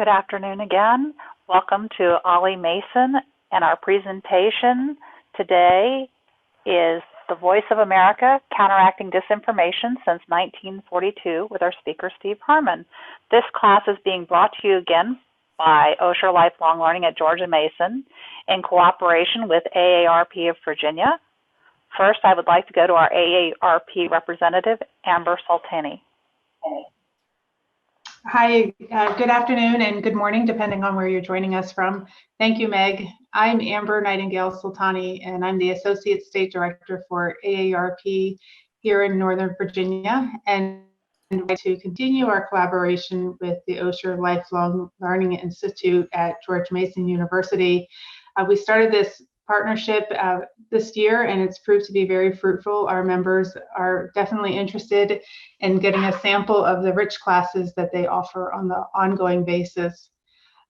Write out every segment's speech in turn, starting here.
Good afternoon again. Welcome to Ollie Mason, and our presentation today is The Voice of America, Counteracting Disinformation Since 1942 with our speaker, Steve Herman. This class is being brought to you again by Osher Lifelong Learning at George Mason in cooperation with AARP of Virginia. First, I would like to go to our AARP representative, Amber Sultani. Hi, good afternoon and good morning, depending on where you're joining us from. Thank you, Meg. I'm Amber Nightingale Sultani, and I'm the Associate State Director for AARP here in Northern Virginia, and to continue our collaboration with the Osher Lifelong Learning Institute at George Mason University. We started this partnership this year, and it's proved to be very fruitful. Our members are definitely interested in getting a sample of the rich classes that they offer on the ongoing basis.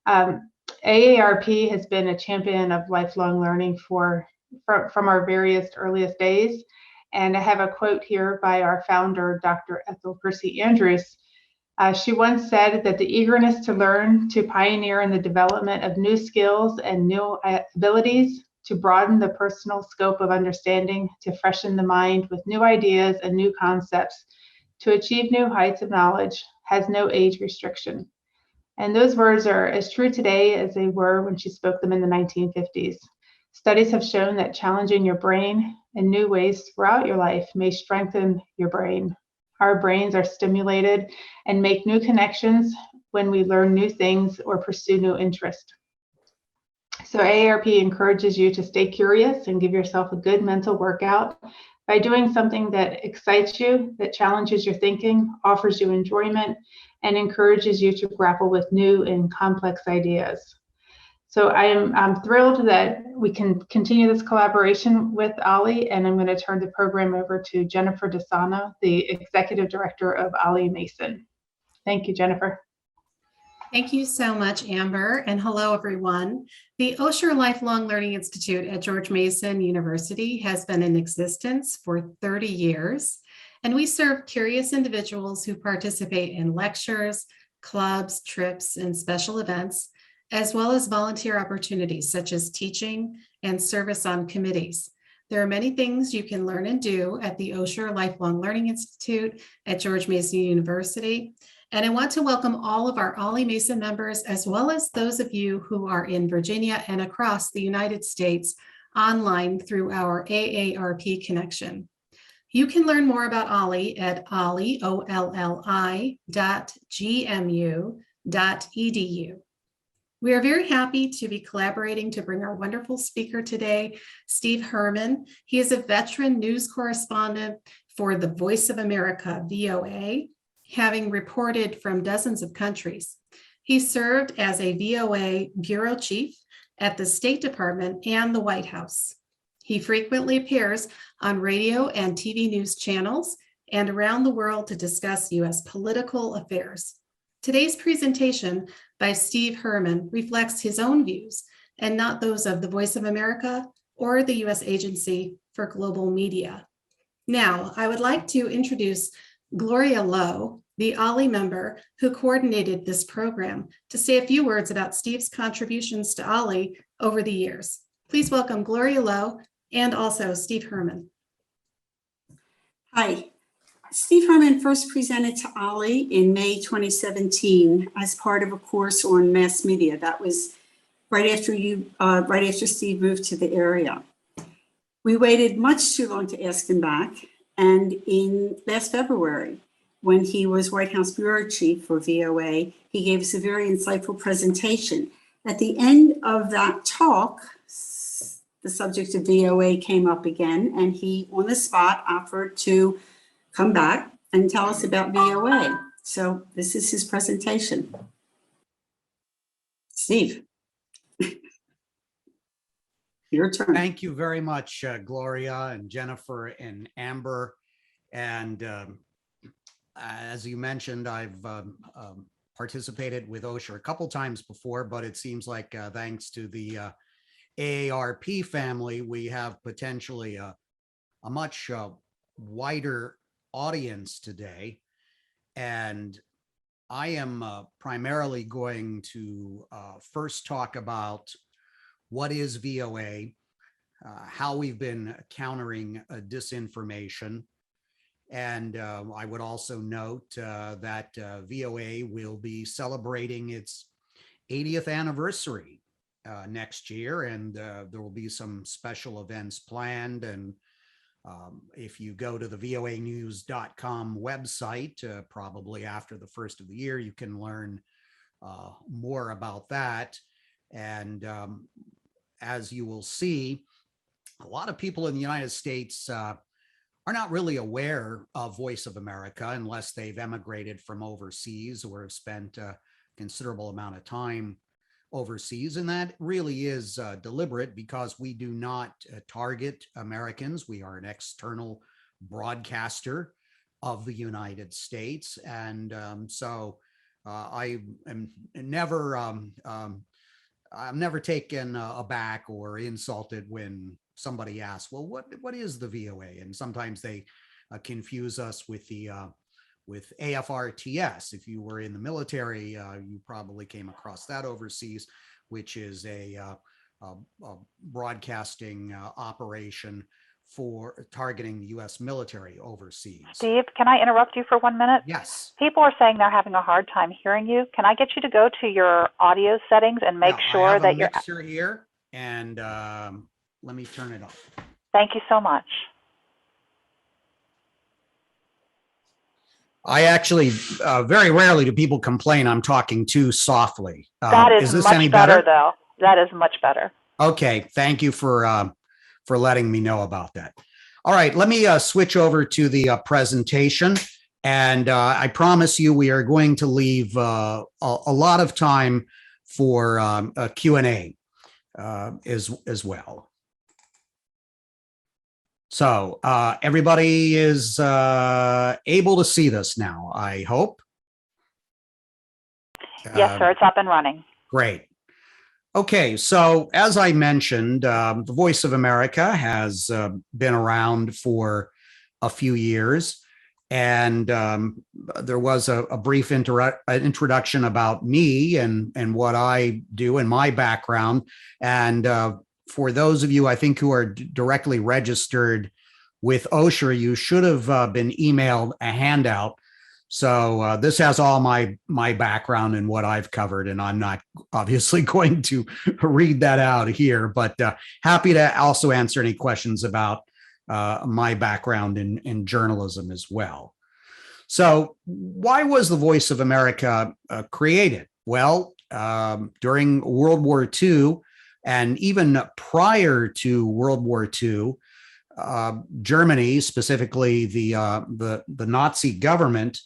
AARP has been a champion of lifelong learning from our various earliest days, and I have a quote here by our founder, Dr. Ethel Percy Andrews. She once said that the eagerness to learn, to pioneer in the development of new skills and new abilities, to broaden the personal scope of understanding, to freshen the mind with new ideas and new concepts, to achieve new heights of knowledge, has no age restriction. And those words are as true today as they were when she spoke them in the 1950s. Studies have shown that challenging your brain in new ways throughout your life may strengthen your brain. Our brains are stimulated and make new connections when we learn new things or pursue new interests. So AARP encourages you to stay curious and give yourself a good mental workout by doing something that excites you, that challenges your thinking, offers you enjoyment, and encourages you to grapple with new and complex ideas. So I'm thrilled that we can continue this collaboration with Ollie, and I'm going to turn the program over to Jennifer DeSana, the Executive Director of Ollie Mason. Thank you, Jennifer. Thank you so much, Amber, and hello, everyone. The Osher Lifelong Learning Institute at George Mason University has been in existence for 30 years, and we serve curious individuals who participate in lectures, clubs, trips, and special events, as well as volunteer opportunities such as teaching and service on committees. There are many things you can learn and do at the Osher Lifelong Learning Institute at George Mason University. And I want to welcome all of our Ollie Mason members, as well as those of you who are in Virginia and across the United States online through our AARP connection. You can learn more about Ollie at olli.gmu.edu. We are very happy to be collaborating to bring our wonderful speaker today, Steve Herman. He is a veteran news correspondent for the Voice of America, VOA, having reported from dozens of countries. He served as a VOA bureau chief at the State Department and the White House. He frequently appears on radio and TV news channels and around the world to discuss U.S. political affairs. Today's presentation by Steve Herman reflects his own views and not those of the Voice of America or the U.S. Agency for Global Media. Now, I would like to introduce Gloria Lowe, the Ollie member who coordinated this program, to say a few words about Steve's contributions to Ollie over the years. Please welcome Gloria Lowe and also Steve Herman. Hi. Steve Herman first presented to Ollie in May 2017 as part of a course on mass media. That was right after Steve moved to the area. We waited much too long to ask him back, and in last February, when he was White House Bureau Chief for VOA, he gave us a very insightful presentation. At the end of that talk, the subject of VOA came up again, and he, on the spot, offered to come back and tell us about VOA. So this is his presentation. Steve, your turn. Thank you very much, Gloria and Jennifer and Amber. And as you mentioned, I've participated with Osher a couple times before, but it seems like thanks to the AARP family, we have potentially a much wider audience today. And I am primarily going to first talk about what is VOA, how we've been countering disinformation. And I would also note that VOA will be celebrating its 80th anniversary next year, and there will be some special events planned. And if you go to the voanews.com website, probably after the first of the year, you can learn more about that. And as you will see, a lot of people in the United States are not really aware of Voice of America unless they've emigrated from overseas or have spent a considerable amount of time overseas. And that really is deliberate, because we do not target Americans. We are an external broadcaster of the United States. And so I am never, I'm never taken aback or insulted when somebody asks, well, what is the VOA? And sometimes they confuse us with the with AFRTS. If you were in the military, you probably came across that overseas, which is a broadcasting operation for targeting the U.S. military overseas. Steve, can I interrupt you for 1 minute? Yes. People are saying they're having a hard time hearing you. Can I get you to go to your audio settings and make sure I have that a mixer here, and let me turn it off. Thank you so much. I actually, very rarely do people complain I'm talking too softly. That is this much any better, though. That is much better. Okay, thank you for letting me know about that. All right, let me switch over to the presentation, and I promise you we are going to leave a lot of time for a Q&A as well. So everybody is able to see this now, I hope. Yes, sir, it's up and running. Great. Okay, so as I mentioned, the Voice of America has been around for a few years, and there was a brief introduction about me and what I do and my background. And for those of you, I think, who are directly registered with OSHA, you should have been emailed a handout. So this has all my background and what I've covered, and I'm not obviously going to read that out here, but happy to also answer any questions about my background in journalism as well. So why was the Voice of America created? Well, during World War II, and even prior to World War II, Germany, specifically the Nazi government,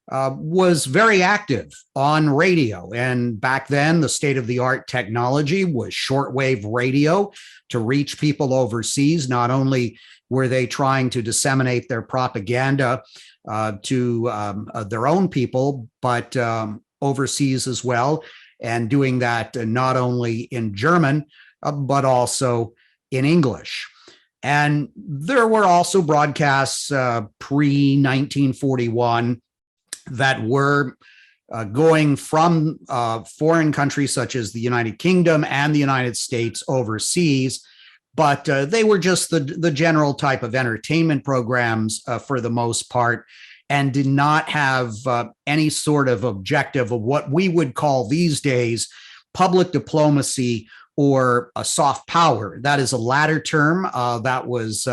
was very active on radio. And back then, the state-of-the-art technology was shortwave radio to reach people overseas. Not only were they trying to disseminate their propaganda to their own people, but overseas as well, and doing that not only in German, but also in English. And there were also broadcasts pre-1941 that were going from foreign countries such as the United Kingdom and the United States overseas, but they were just the general type of entertainment programs for the most part, and did not have any sort of objective of what we would call these days public diplomacy or a soft power. That is a latter term that was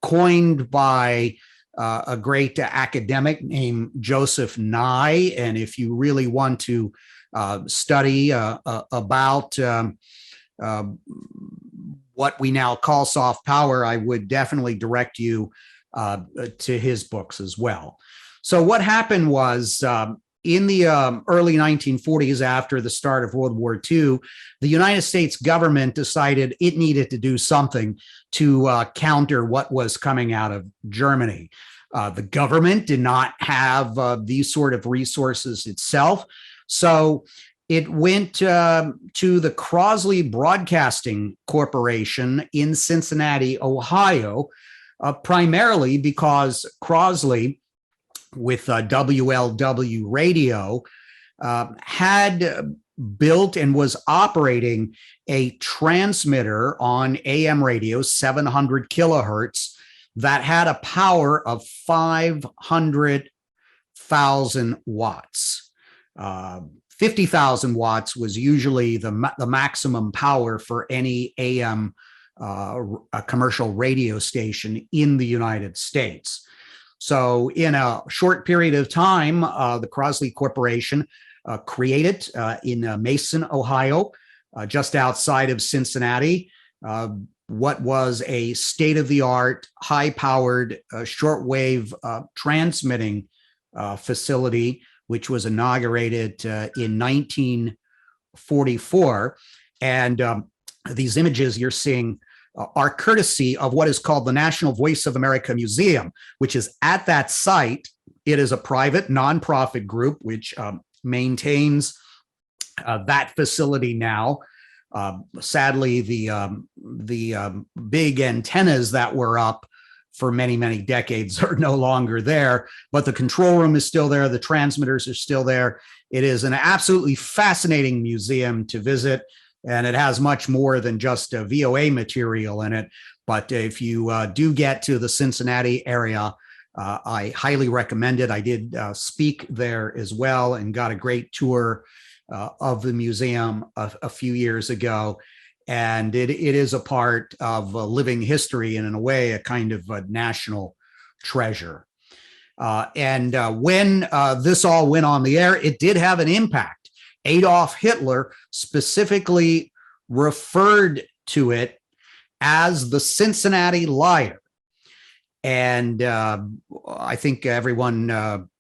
coined by a great academic named Joseph Nye. And if you really want to study about what we now call soft power, I would definitely direct you to his books as well. So what happened was in the early 1940s, after the start of World War II, the United States government decided it needed to do something to counter what was coming out of Germany. The government did not have these sort of resources itself. So it went to the Crosley Broadcasting Corporation in Cincinnati, Ohio, primarily because Crosley with WLW radio, had built and was operating a transmitter on AM radio, 700 kilohertz, that had a power of 500,000 watts. 50,000 watts was usually the maximum power for any AM a commercial radio station in the United States. So in a short period of time, the Crosley Corporation created in Mason, Ohio, just outside of Cincinnati, what was a state-of-the-art, high-powered shortwave transmitting facility, which was inaugurated in 1944. And these images you're seeing are courtesy of what is called the National Voice of America Museum, which is at that site. It is a private nonprofit group which maintains that facility now. Sadly, the big antennas that were up for many, many decades are no longer there, but the control room is still there. The transmitters are still there. It is an absolutely fascinating museum to visit, and it has much more than just VOA material in it. But if you do get to the Cincinnati area, I highly recommend it. I did speak there as well and got a great tour of the museum a few years ago. And it is a part of living history and in a way, a kind of a national treasure. And when this all went on the air, it did have an impact. Adolf Hitler specifically referred to it as the Cincinnati Liar. And I think everyone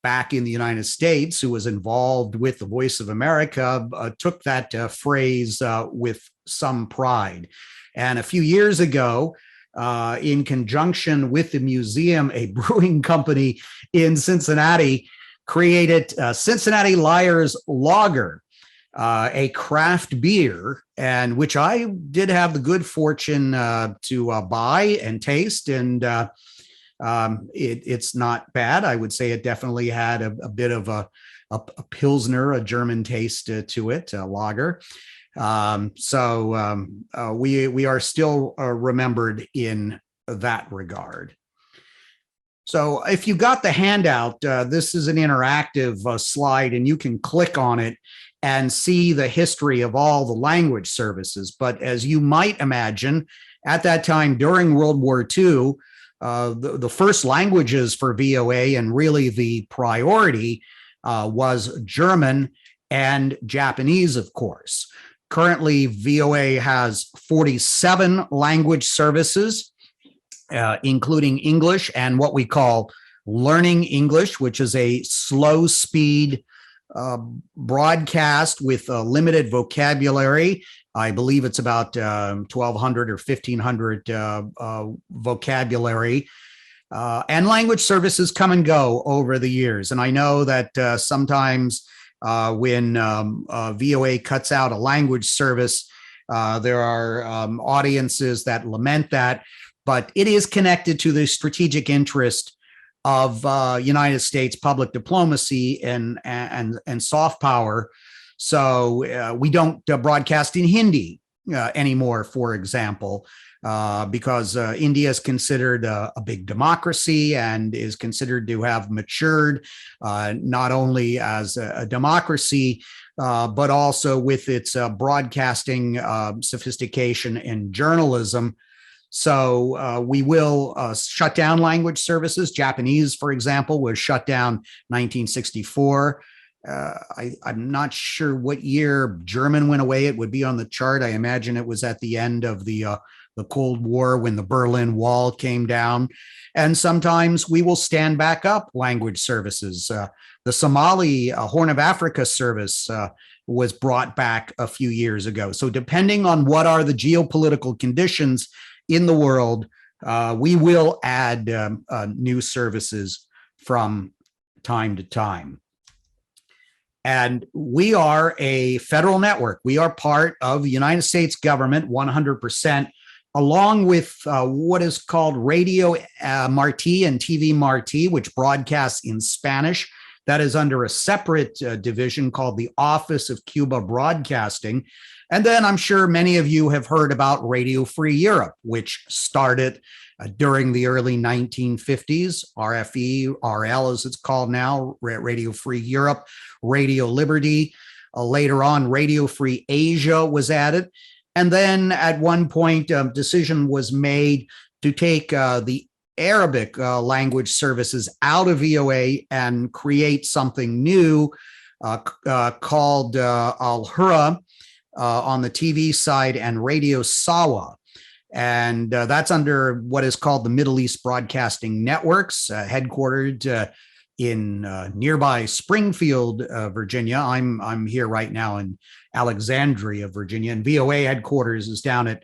back in the United States who was involved with the Voice of America took that phrase with some pride. And a few years ago, in conjunction with the museum, a brewing company in Cincinnati created Cincinnati Liar's Lager, a craft beer, and which I did have the good fortune to buy and taste. And it's not bad. I would say it definitely had a bit of a Pilsner, a German taste to it, a lager. So we are still remembered in that regard. So if you got the handout, this is an interactive slide, and you can click on it and see the history of all the language services. But as you might imagine, at that time during World War II, the first languages for VOA, and really the priority, was German and Japanese, of course. Currently, VOA has 47 language services, including English and what we call Learning English, which is a slow speed broadcast with a limited vocabulary. I believe it's about 1,200 or 1,500 vocabulary. And language services come and go over the years. And I know that sometimes when VOA cuts out a language service, there are audiences that lament that, but it is connected to the strategic interest of United States public diplomacy and soft power. So we don't broadcast in Hindi anymore, for example, because India is considered a big democracy and is considered to have matured not only as a democracy, but also with its broadcasting sophistication and journalism. So we will shut down language services. Japanese, for example, was shut down 1964. I'm not sure what year German went away. It would be on the chart. I imagine it was at the end of the Cold War when the Berlin Wall came down. And sometimes we will stand back up language services. The Somali Horn of Africa service was brought back a few years ago. So depending on what are the geopolitical conditions in the world, we will add new services from time to time. And we are a federal network. We are part of the United States government, 100% along with what is called Radio Martí and TV Martí, which broadcasts in Spanish. That is under a separate division called the Office of Cuba Broadcasting. And then I'm sure many of you have heard about Radio Free Europe, which started during the early 1950s, RFE, RL as it's called now, Radio Free Europe, Radio Liberty. Later on, Radio Free Asia was added. And then at one point, a decision was made to take the Arabic language services out of VOA and create something new called Al Hurra on the TV side and Radio Sawa. And that's under what is called the Middle East Broadcasting Networks, headquartered in nearby Springfield, Virginia. I'm here right now in Alexandria, Virginia, and VOA headquarters is down at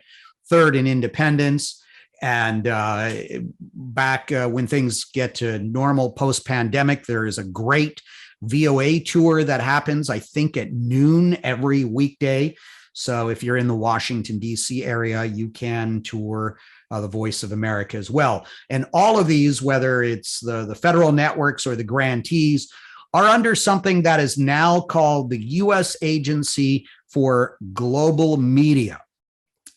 3rd and Independence. And back when things get to normal post-pandemic, there is a great VOA tour that happens, I think, at noon every weekday. So if you're in the Washington, D.C. area, you can tour the Voice of America as well. And all of these, whether it's the federal networks or the grantees, are under something that is now called the U.S. Agency for Global Media.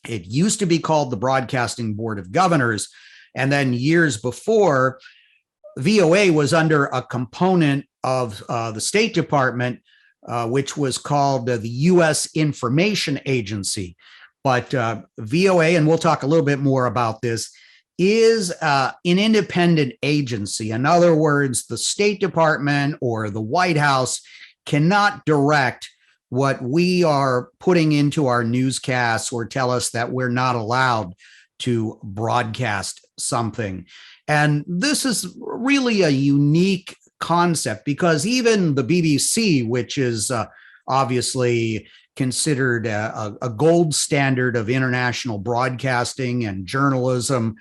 It used to be called the Broadcasting Board of Governors. And then years before, VOA was under a component of the State Department, which was called the U.S. Information Agency. But VOA, and we'll talk a little bit more about this, is an independent agency. In other words, the State Department or the White House cannot direct what we are putting into our newscasts or tell us that we're not allowed to broadcast something. And this is really a unique concept because even the BBC, which is obviously considered a gold standard of international broadcasting and journalism,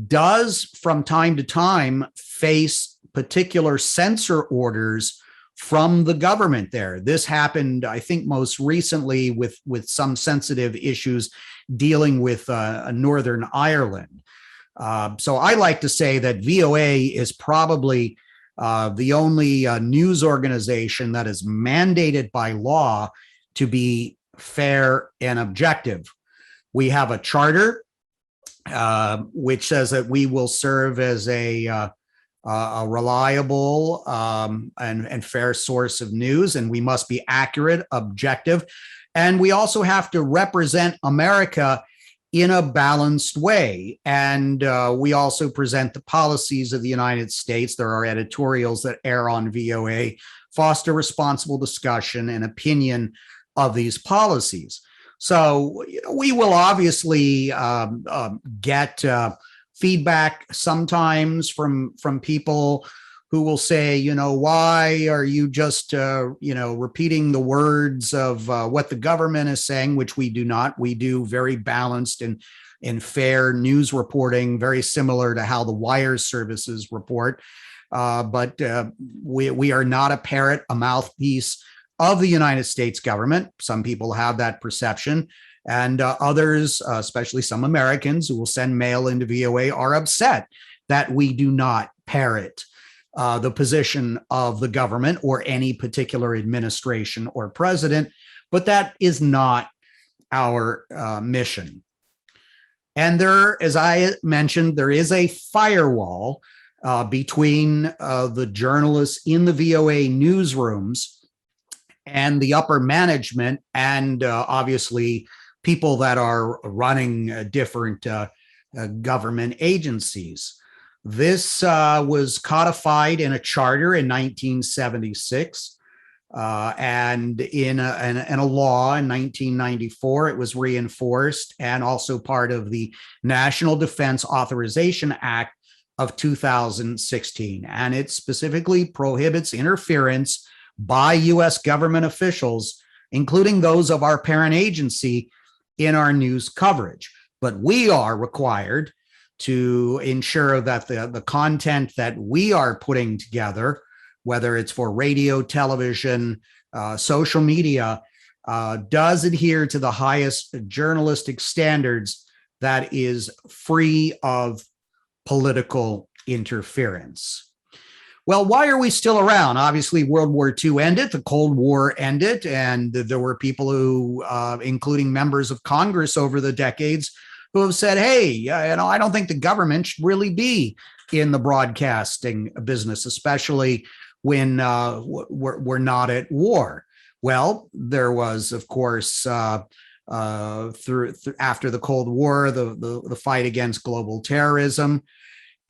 does from time to time face particular censor orders from the government there. This happened, I think, most recently with some sensitive issues dealing with Northern Ireland. So I like to say that VOA is probably the only news organization that is mandated by law to be fair and objective. We have a charter which says that we will serve as a reliable and fair source of news, and we must be accurate, objective, and we also have to represent America in a balanced way. And we also present the policies of the United States. There are editorials that air on VOA, foster responsible discussion and opinion of these policies. So we will obviously get feedback sometimes from people who will say, why are you just, repeating the words of what the government is saying, which we do not. We do very balanced and fair news reporting, very similar to how the wire services report. But we are not a parrot, a mouthpiece of the United States government. Some people have that perception. And others, especially some Americans who will send mail into VOA, are upset that we do not parrot the position of the government or any particular administration or president, but that is not our mission. And there, as I mentioned, there is a firewall between the journalists in the VOA newsrooms and the upper management, and obviously people that are running different government agencies. This was codified in a charter in 1976, and in a law in 1994. It was reinforced and also part of the National Defense Authorization Act of 2016. And it specifically prohibits interference by U.S. government officials, including those of our parent agency, in our news coverage. But we are required to ensure that the content that we are putting together, whether it's for radio, television, social media, does adhere to the highest journalistic standards that is free of political interference. Well, why are we still around? Obviously, World War II ended, the Cold War ended, and there were people who, including members of Congress over the decades, who have said, hey, I don't think the government should really be in the broadcasting business, especially when we're not at war. Well, there was, of course, after the Cold War, the fight against global terrorism.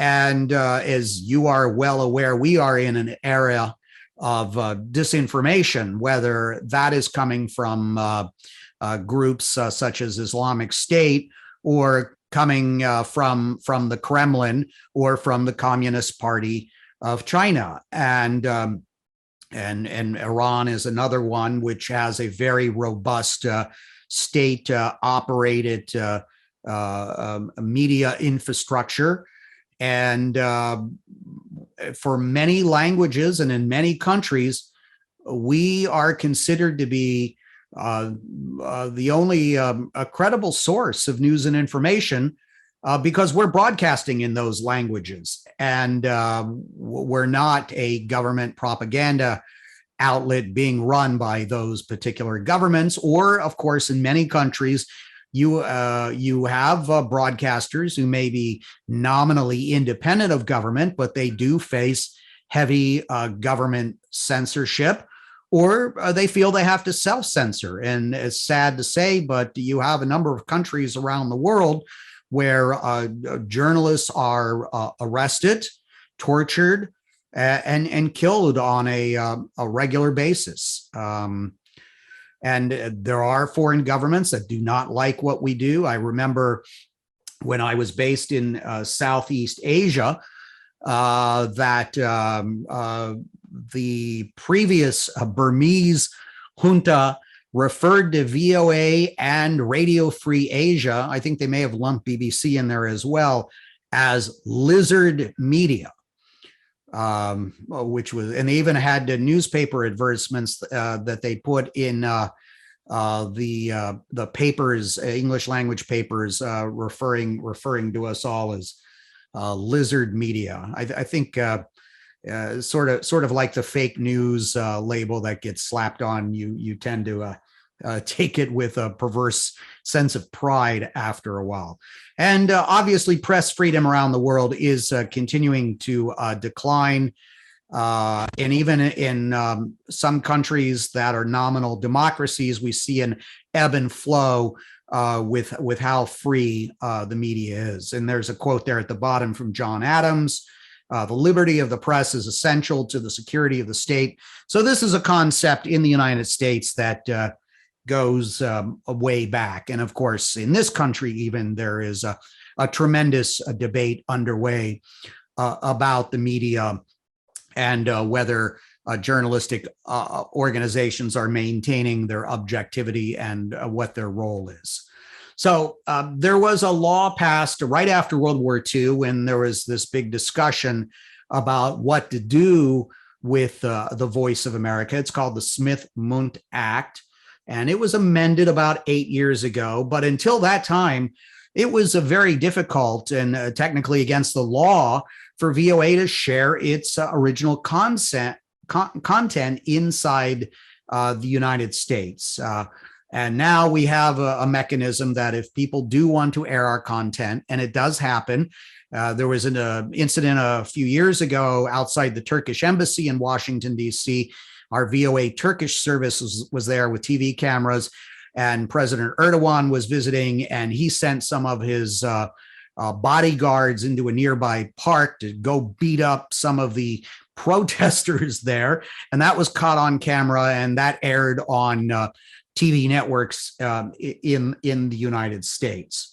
And as you are well aware, we are in an era of disinformation, whether that is coming from groups such as Islamic State, or coming from the Kremlin, or from the Communist Party of China. And Iran is another one which has a very robust state operated media infrastructure. And for many languages and in many countries, we are considered to be the only a credible source of news and information because we're broadcasting in those languages. And we're not a government propaganda outlet being run by those particular governments. Or, of course, in many countries, you have broadcasters who may be nominally independent of government, but they do face heavy government censorship, or they feel they have to self-censor. And it's sad to say, but you have a number of countries around the world where journalists are arrested, tortured, and killed on a regular basis. And there are foreign governments that do not like what we do. I remember when I was based in Southeast Asia, that the previous Burmese junta referred to VOA and Radio Free Asia, I think they may have lumped BBC in there as well, as lizard media. Which was, and they even had the newspaper advertisements that they put in the papers, English language papers, referring to us all as lizard media. I think sort of like the fake news label that gets slapped on you. You tend to take it with a perverse sense of pride after a while. And obviously, press freedom around the world is continuing to decline. And even in some countries that are nominal democracies, we see an ebb and flow with how free the media is. And there's a quote there at the bottom from John Adams. The liberty of the press is essential to the security of the state. So this is a concept in the United States that goes way back. And of course, in this country, even there is a tremendous debate underway about the media and whether journalistic organizations are maintaining their objectivity and what their role is. So there was a law passed right after World War II when there was this big discussion about what to do with the Voice of America. It's called the Smith-Mundt Act. And it was amended about 8 years ago. But until that time, it was very difficult and technically against the law for VOA to share its original content inside the United States. And now we have a mechanism that if people do want to air our content, and it does happen, there was an incident a few years ago outside the Turkish embassy in Washington, D.C. Our VOA Turkish service was there with TV cameras, and President Erdogan was visiting, and he sent some of his bodyguards into a nearby park to go beat up some of the protesters there. And that was caught on camera, and that aired on TV networks in the United States.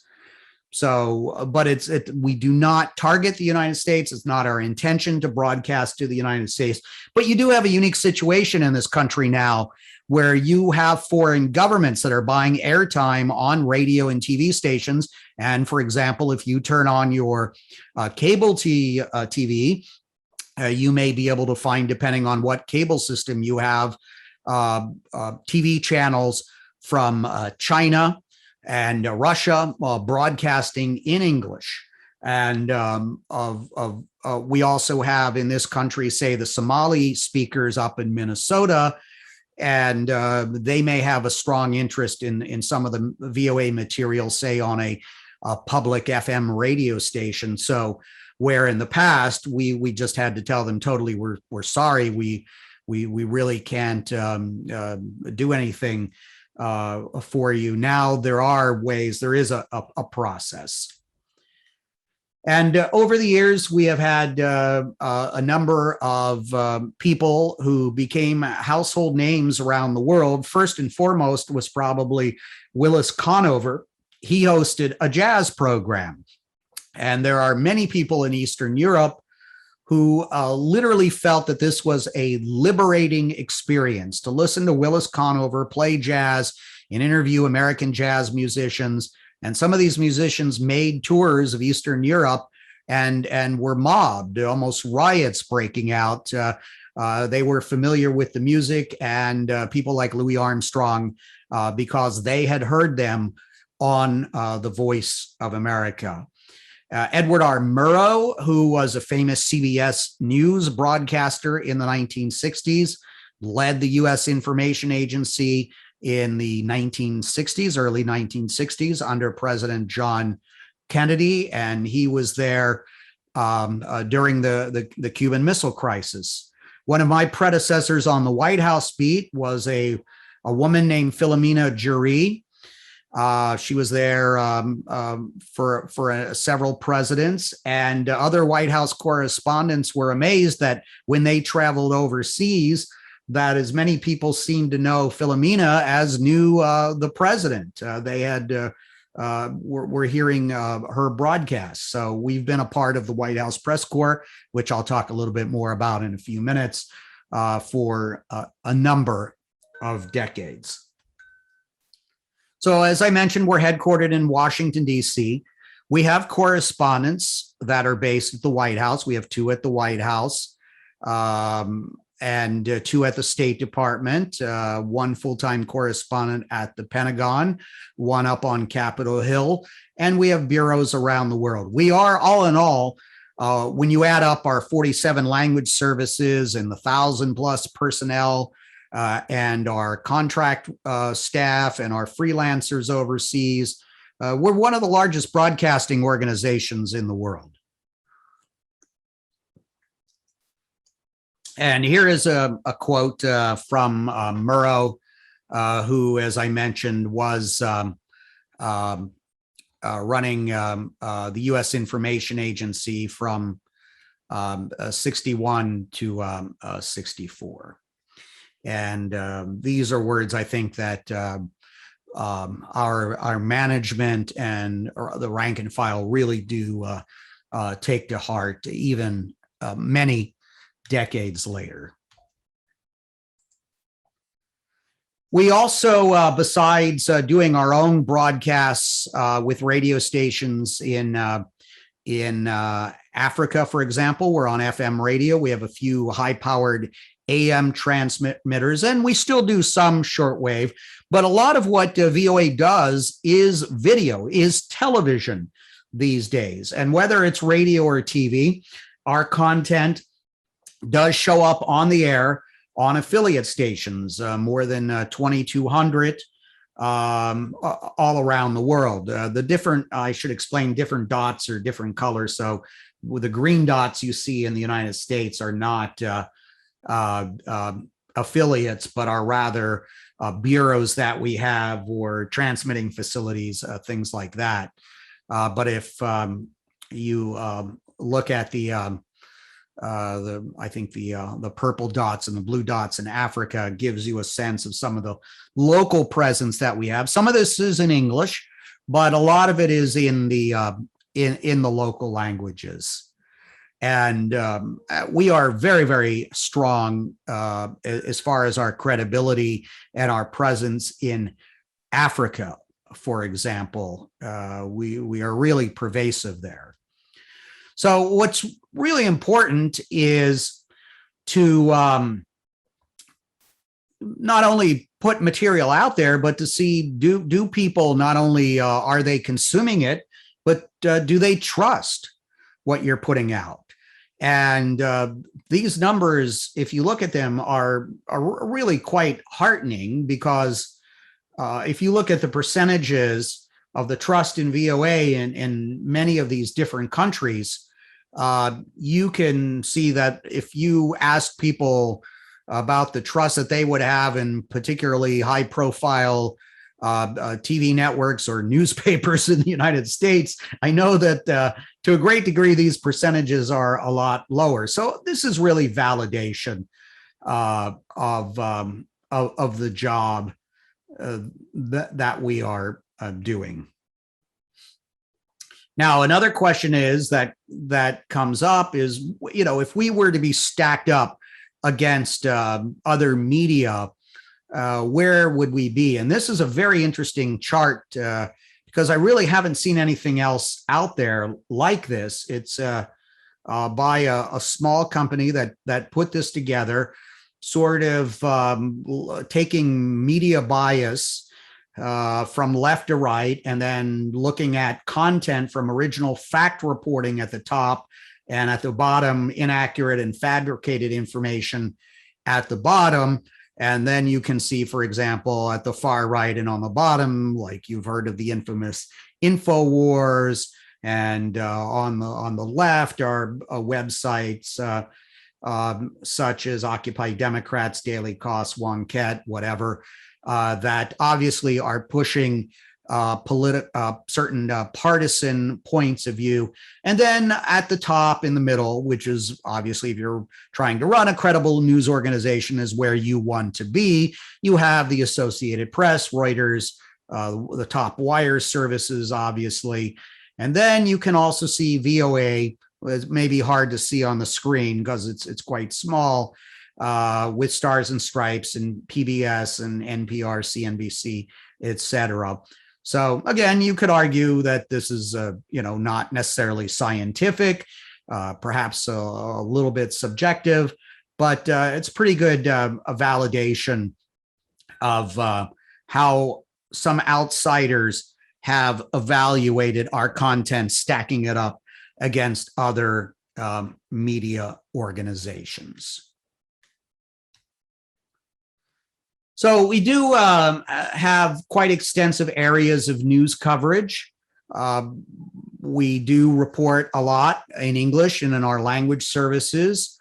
So, but we do not target the United States. It's not our intention to broadcast to the United States. But you do have a unique situation in this country now where you have foreign governments that are buying airtime on radio and TV stations. And for example, if you turn on your cable TV, you may be able to find, depending on what cable system you have, TV channels from China, and Russia, broadcasting in English. And we also have in this country, say, the Somali speakers up in Minnesota, and they may have a strong interest in some of the VOA material, say, on a public FM radio station. So where in the past we just had to tell them totally, we're sorry, we really can't do anything for you. Now there are ways, there is a process. And over the years, we have had a number of people who became household names around the world. First and foremost was probably Willis Conover. He hosted a jazz program. And there are many people in Eastern Europe who literally felt that this was a liberating experience to listen to Willis Conover play jazz and interview American jazz musicians. And some of these musicians made tours of Eastern Europe and were mobbed, almost riots breaking out. They were familiar with the music and people like Louis Armstrong because they had heard them on The Voice of America. Edward R. Murrow, who was a famous CBS News broadcaster in the 1960s, led the U.S. Information Agency in the 1960s, early 1960s, under President John Kennedy, and he was there during the Cuban Missile Crisis. One of my predecessors on the White House beat was a woman named Philomena Jury. She was there for several presidents, and other White House correspondents were amazed that when they traveled overseas, that as many people seemed to know Philomena as knew the president. They had were hearing her broadcasts. So we've been a part of the White House press corps, which I'll talk a little bit more about in a few minutes, for a number of decades. So as I mentioned, we're headquartered in Washington, D.C. We have correspondents that are based at the White House. We have 2 at the White House and 2 at the State Department, 1 full-time correspondent at the Pentagon, 1 up on Capitol Hill, and we have bureaus around the world. We are, all in all, when you add up our 47 language services and the 1,000+ personnel, and our contract staff and our freelancers overseas, we're one of the largest broadcasting organizations in the world. And here is a quote from Murrow, who, as I mentioned, was running the U.S. Information Agency from 61 to 64. And these are words I think that our management and the rank and file really do take to heart, even many decades later. We also, besides doing our own broadcasts with radio stations in Africa, for example, we're on FM radio. We have a few high-powered AM transmitters, and we still do some shortwave, but a lot of what VOA does is video, is television these days. And whether it's radio or TV, our content does show up on the air on affiliate stations, more than 2,200 all around the world. The different, I should explain, different dots are different colors. So with the green dots you see in the United States are not affiliates, but are rather bureaus that we have or transmitting facilities, things like that. But if you look at I think the purple dots and the blue dots in Africa gives you a sense of some of the local presence that we have. Some of this is in English, but a lot of it is in the local languages. And we are very, very strong as far as our credibility and our presence in Africa, for example. We are really pervasive there. So what's really important is to not only put material out there, but to see do people not only are they consuming it, but do they trust what you're putting out? And these numbers, if you look at them, are really quite heartening, because if you look at the percentages of the trust in VOA in many of these different countries, you can see that if you ask people about the trust that they would have in particularly high profile TV networks or newspapers in the United States, I know that to a great degree, these percentages are a lot lower. So this is really validation of the job that we are doing. Now, another question is that comes up is, if we were to be stacked up against other media, where would we be? And this is a very interesting chart because I really haven't seen anything else out there like this. It's by a small company that put this together, sort of taking media bias from left to right, and then looking at content from original fact reporting at the top, and at the bottom, inaccurate and fabricated information at the bottom. And then you can see, for example, at the far right and on the bottom, like you've heard of the infamous InfoWars, and on the left are websites such as Occupy Democrats, Daily Kos, Wonket, whatever, that obviously are pushing certain partisan points of view. And then at the top in the middle, which is obviously if you're trying to run a credible news organization, is where you want to be. You have the Associated Press, Reuters, the top wire services, obviously. And then you can also see VOA. It may be hard to see on the screen because it's quite small, with Stars and Stripes and PBS and NPR, CNBC, etc. So again, you could argue that this is, not necessarily scientific, perhaps a little bit subjective, but it's pretty good a validation of how some outsiders have evaluated our content, stacking it up against other media organizations. So we do have quite extensive areas of news coverage. We do report a lot in English and in our language services,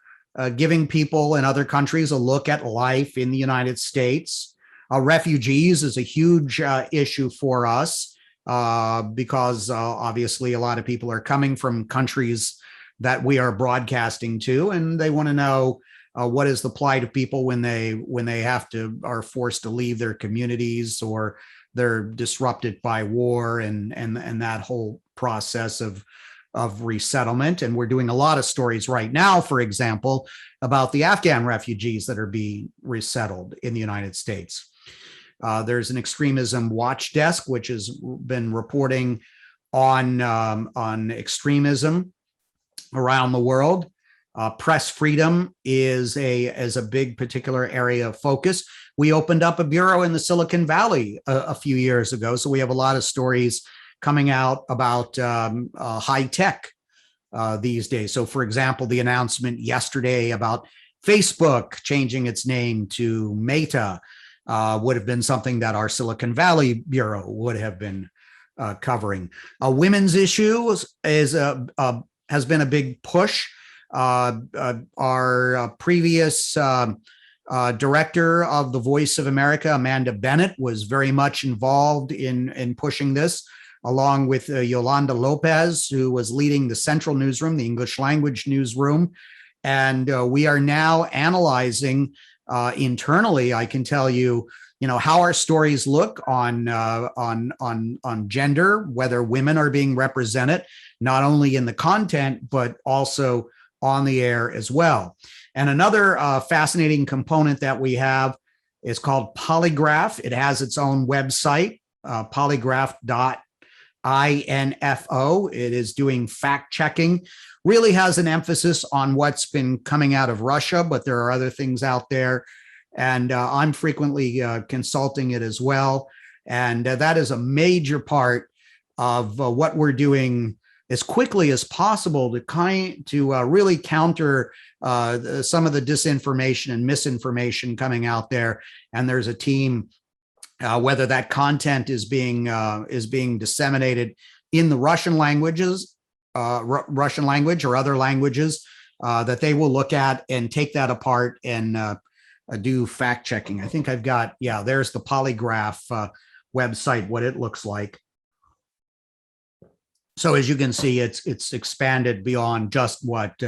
giving people in other countries a look at life in the United States. Refugees is a huge issue for us because obviously a lot of people are coming from countries that we are broadcasting to, and they want to know what is the plight of people when they are forced to leave their communities, or they're disrupted by war and that whole process of resettlement. And we're doing a lot of stories right now, for example, about the Afghan refugees that are being resettled in the United States. There's an extremism watch desk, which has been reporting on extremism around the world. Press freedom is a big particular area of focus. We opened up a bureau in the Silicon Valley a few years ago, so we have a lot of stories coming out about high tech these days. So, for example, the announcement yesterday about Facebook changing its name to Meta would have been something that our Silicon Valley bureau would have been covering. Women's issue has been a big push. Our previous director of the Voice of America, Amanda Bennett, was very much involved in pushing this, along with Yolanda Lopez, who was leading the Central Newsroom, the English language newsroom. And we are now analyzing internally, I can tell you, how our stories look on gender, whether women are being represented, not only in the content, but also on the air as well. And another fascinating component that we have is called Polygraph. It has its own website, polygraph.info. It is doing fact checking, really has an emphasis on what's been coming out of Russia, but there are other things out there and I'm frequently consulting it as well. And that is a major part of what we're doing as quickly as possible to really counter some of the disinformation and misinformation coming out there. And there's a team, whether that content is being disseminated in the Russian language or other languages, that they will look at and take that apart and do fact checking. I think I've got, there's the Polygraph website, what it looks like. So as you can see, it's expanded beyond just what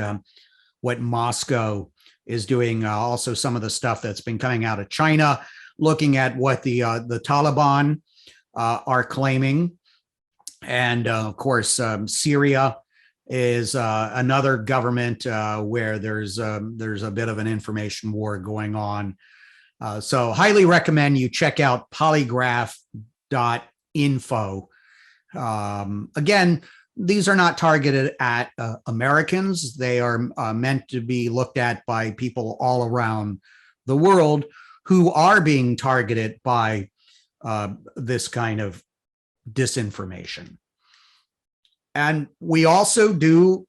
Moscow is doing. Also, some of the stuff that's been coming out of China, looking at what the Taliban are claiming, and of course, Syria is another government where there's a bit of an information war going on. So highly recommend you check out polygraph.info. Again, these are not targeted at Americans. They are meant to be looked at by people all around the world who are being targeted by this kind of disinformation. And we also do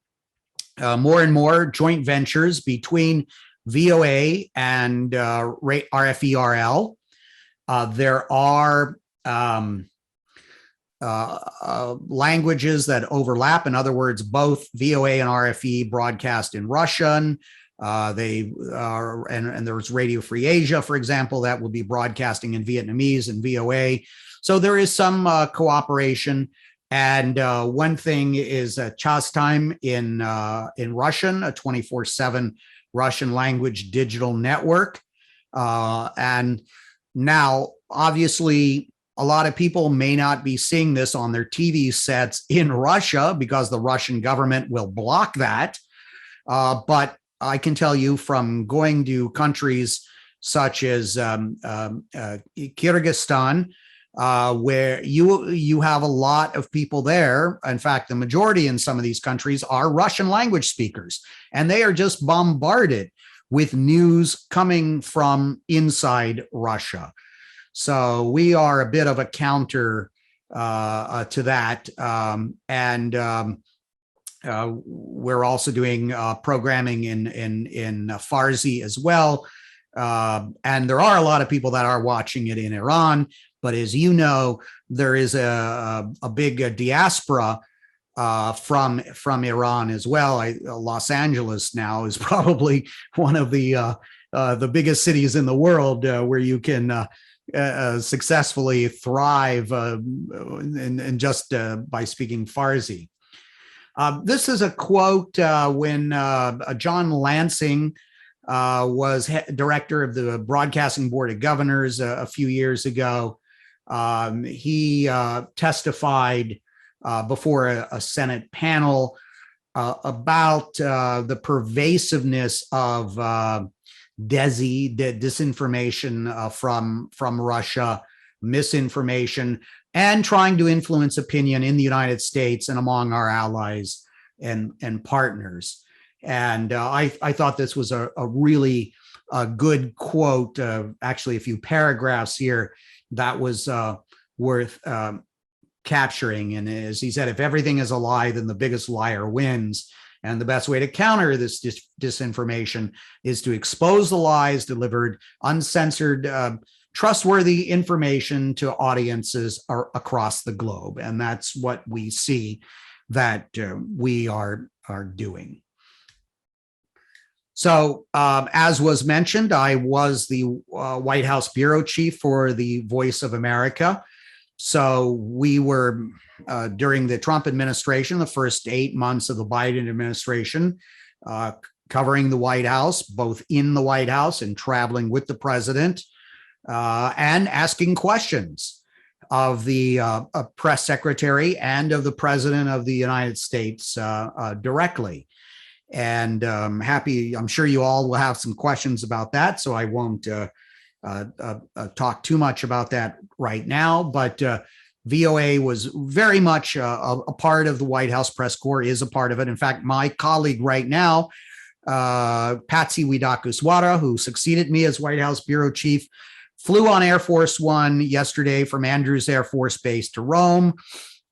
more and more joint ventures between VOA and RFERL. There are languages that overlap. In other words, both VOA and RFE broadcast in Russian. They are, and there's Radio Free Asia, for example, that will be broadcasting in Vietnamese and VOA. So there is some cooperation. And one thing is Chas Time in Russian, a 24/7 Russian language digital network. And now, obviously, a lot of people may not be seeing this on their TV sets in Russia because the Russian government will block that. But I can tell you from going to countries such as Kyrgyzstan, where you have a lot of people there. In fact, the majority in some of these countries are Russian language speakers, and they are just bombarded with news coming from inside Russia. So we are a bit of a counter to that. We're also doing programming in Farsi as well. And there are a lot of people that are watching it in Iran. But as you know, there is a big diaspora from Iran as well. Los Angeles now is probably one of the biggest cities in the world where you can successfully thrive and just by speaking Farsi. This is a quote when John Lansing was director of the Broadcasting Board of Governors a few years ago. He testified before a Senate panel about the pervasiveness of disinformation from Russia, misinformation, and trying to influence opinion in the United States and among our allies and partners. And I thought this was a really good quote, actually a few paragraphs here that was worth capturing. And as he said, if everything is a lie, then the biggest liar wins. And the best way to counter this disinformation is to expose the lies, delivered uncensored, trustworthy information to audiences across the globe. And that's what we see that we are doing. So as was mentioned, I was the White House bureau chief for the Voice of America. So we were, during the Trump administration, the first 8 months of the Biden administration, covering the White House, both in the White House and traveling with the president, and asking questions of the press secretary and of the president of the United States directly. And I'm sure you all will have some questions about that, so I won't talk too much about that right now. But VOA was very much a part of the White House press corps, is a part of it. In fact, my colleague right now Patsy Widakuswara, who succeeded me as White House bureau chief, flew on Air Force One yesterday from Andrews Air Force Base to Rome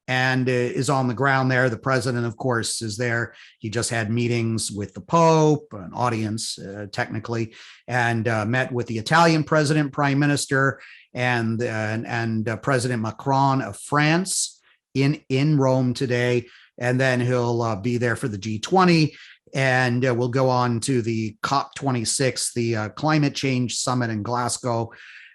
and is on the ground there. The president, of course, is there. He just had meetings with the Pope, an audience technically, and met with the Italian president, prime minister, and President Macron of France in Rome today. And then he'll be there for the G20. And we'll go on to the COP26, the climate change summit in Glasgow.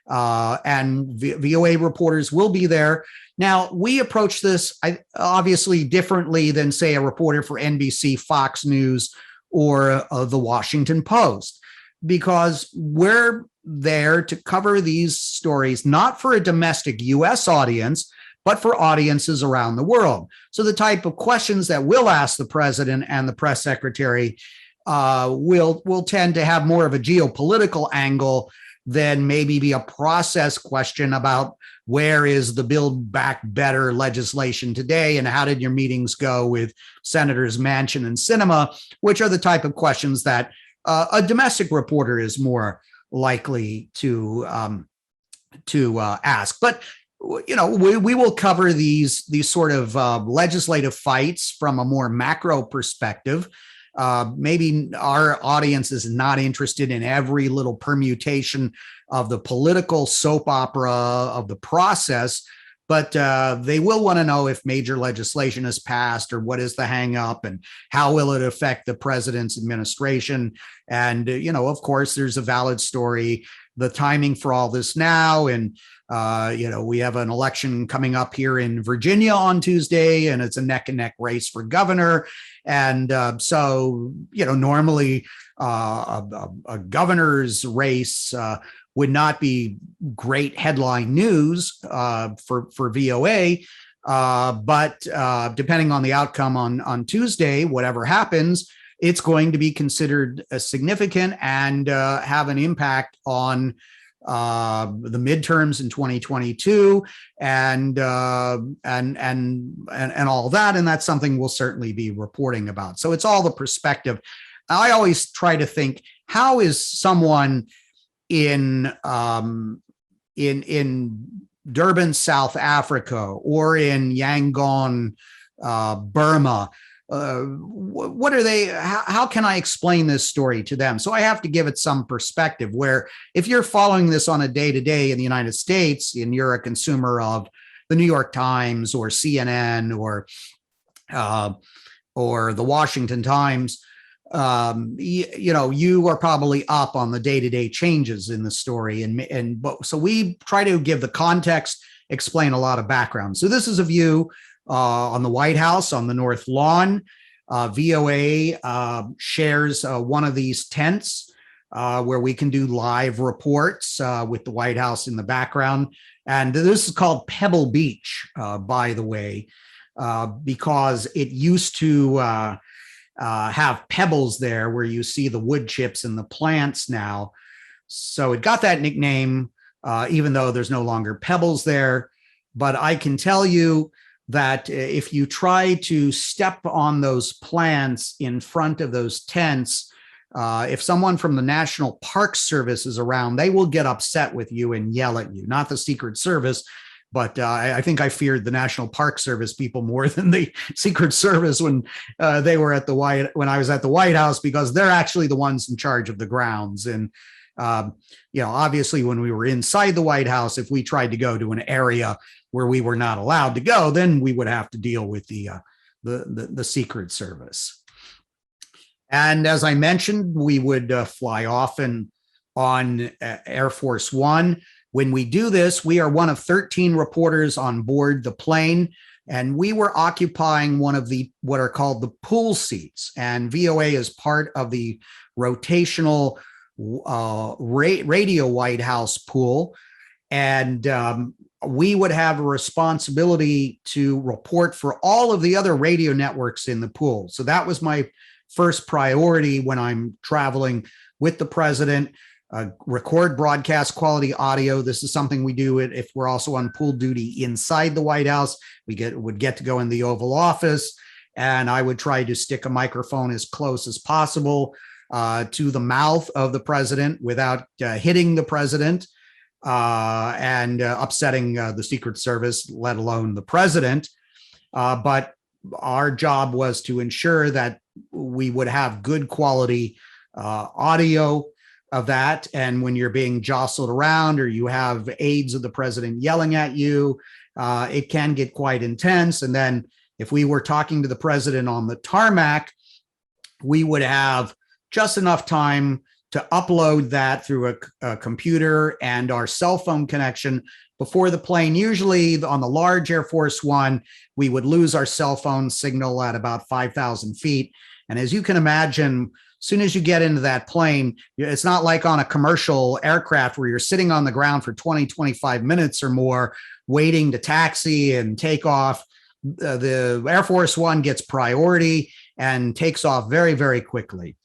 And VOA reporters will be there. Now, we approach this obviously differently than, say, a reporter for NBC, Fox News, or the Washington Post, because we're there to cover these stories, not for a domestic U.S. audience, but for audiences around the world. So the type of questions that we'll ask the president and the press secretary will tend to have more of a geopolitical angle than maybe be a process question about where is the Build Back Better legislation today and how did your meetings go with Senators Manchin and Sinema, which are the type of questions that a domestic reporter is more likely to ask. But we will cover these sort of legislative fights from a more macro perspective. Maybe our audience is not interested in every little permutation of the political soap opera of the process, but they will want to know if major legislation is passed or what is the hang up and how will it affect the president's administration. And, of course, there's a valid story, the timing for all this now. And, we have an election coming up here in Virginia on Tuesday, and it's a neck and neck race for governor. And so, normally a governor's race would not be great headline news for VOA. But depending on the outcome on Tuesday, whatever happens, it's going to be considered significant and have an impact on the midterms in 2022 and all that. And that's something we'll certainly be reporting about. So it's all the perspective. I always try to think, how is someone in Durban, South Africa, or in Yangon, Burma, what are they, how can I explain this story to them? So I have to give it some perspective, where if you're following this on a day-to-day in the United States and you're a consumer of the New York Times or CNN or the Washington Times, you are probably up on the day-to-day changes in the story. So we try to give the context, explain a lot of background. So this is a view on the White House on the North Lawn. VOA shares one of these tents where we can do live reports with the White House in the background. And this is called Pebble Beach, by the way, because it used to have pebbles there where you see the wood chips and the plants now. So it got that nickname, even though there's no longer pebbles there. But I can tell you that if you try to step on those plants in front of those tents, if someone from the National Park Service is around, they will get upset with you and yell at you. Not the Secret Service, but I think I feared the National Park Service people more than the Secret Service when they were when I was at the White House, because they're actually the ones in charge of the grounds. And obviously, when we were inside the White House, if we tried to go to an area where we were not allowed to go, then we would have to deal with the Secret Service. And as I mentioned, we would fly often on Air Force One. When we do this, we are one of 13 reporters on board the plane, and we were occupying one of what are called the pool seats. And VOA is part of the rotational Radio White House pool. And we would have a responsibility to report for all of the other radio networks in the pool. So that was my first priority when I'm traveling with the president. Record broadcast quality audio. This is something we do if we're also on pool duty inside the White House. We would get to go in the Oval Office, and I would try to stick a microphone as close as possible to the mouth of the president without hitting the president and upsetting the Secret Service, let alone the president. But our job was to ensure that we would have good quality audio of that. And when you're being jostled around or you have aides of the president yelling at you, it can get quite intense. And then if we were talking to the president on the tarmac, we would have just enough time to upload that through a computer and our cell phone connection before the plane. Usually on the large Air Force One, we would lose our cell phone signal at about 5,000 feet. And as you can imagine, as soon as you get into that plane, it's not like on a commercial aircraft where you're sitting on the ground for 20, 25 minutes or more waiting to taxi and take off. The Air Force One gets priority and takes off very, very quickly.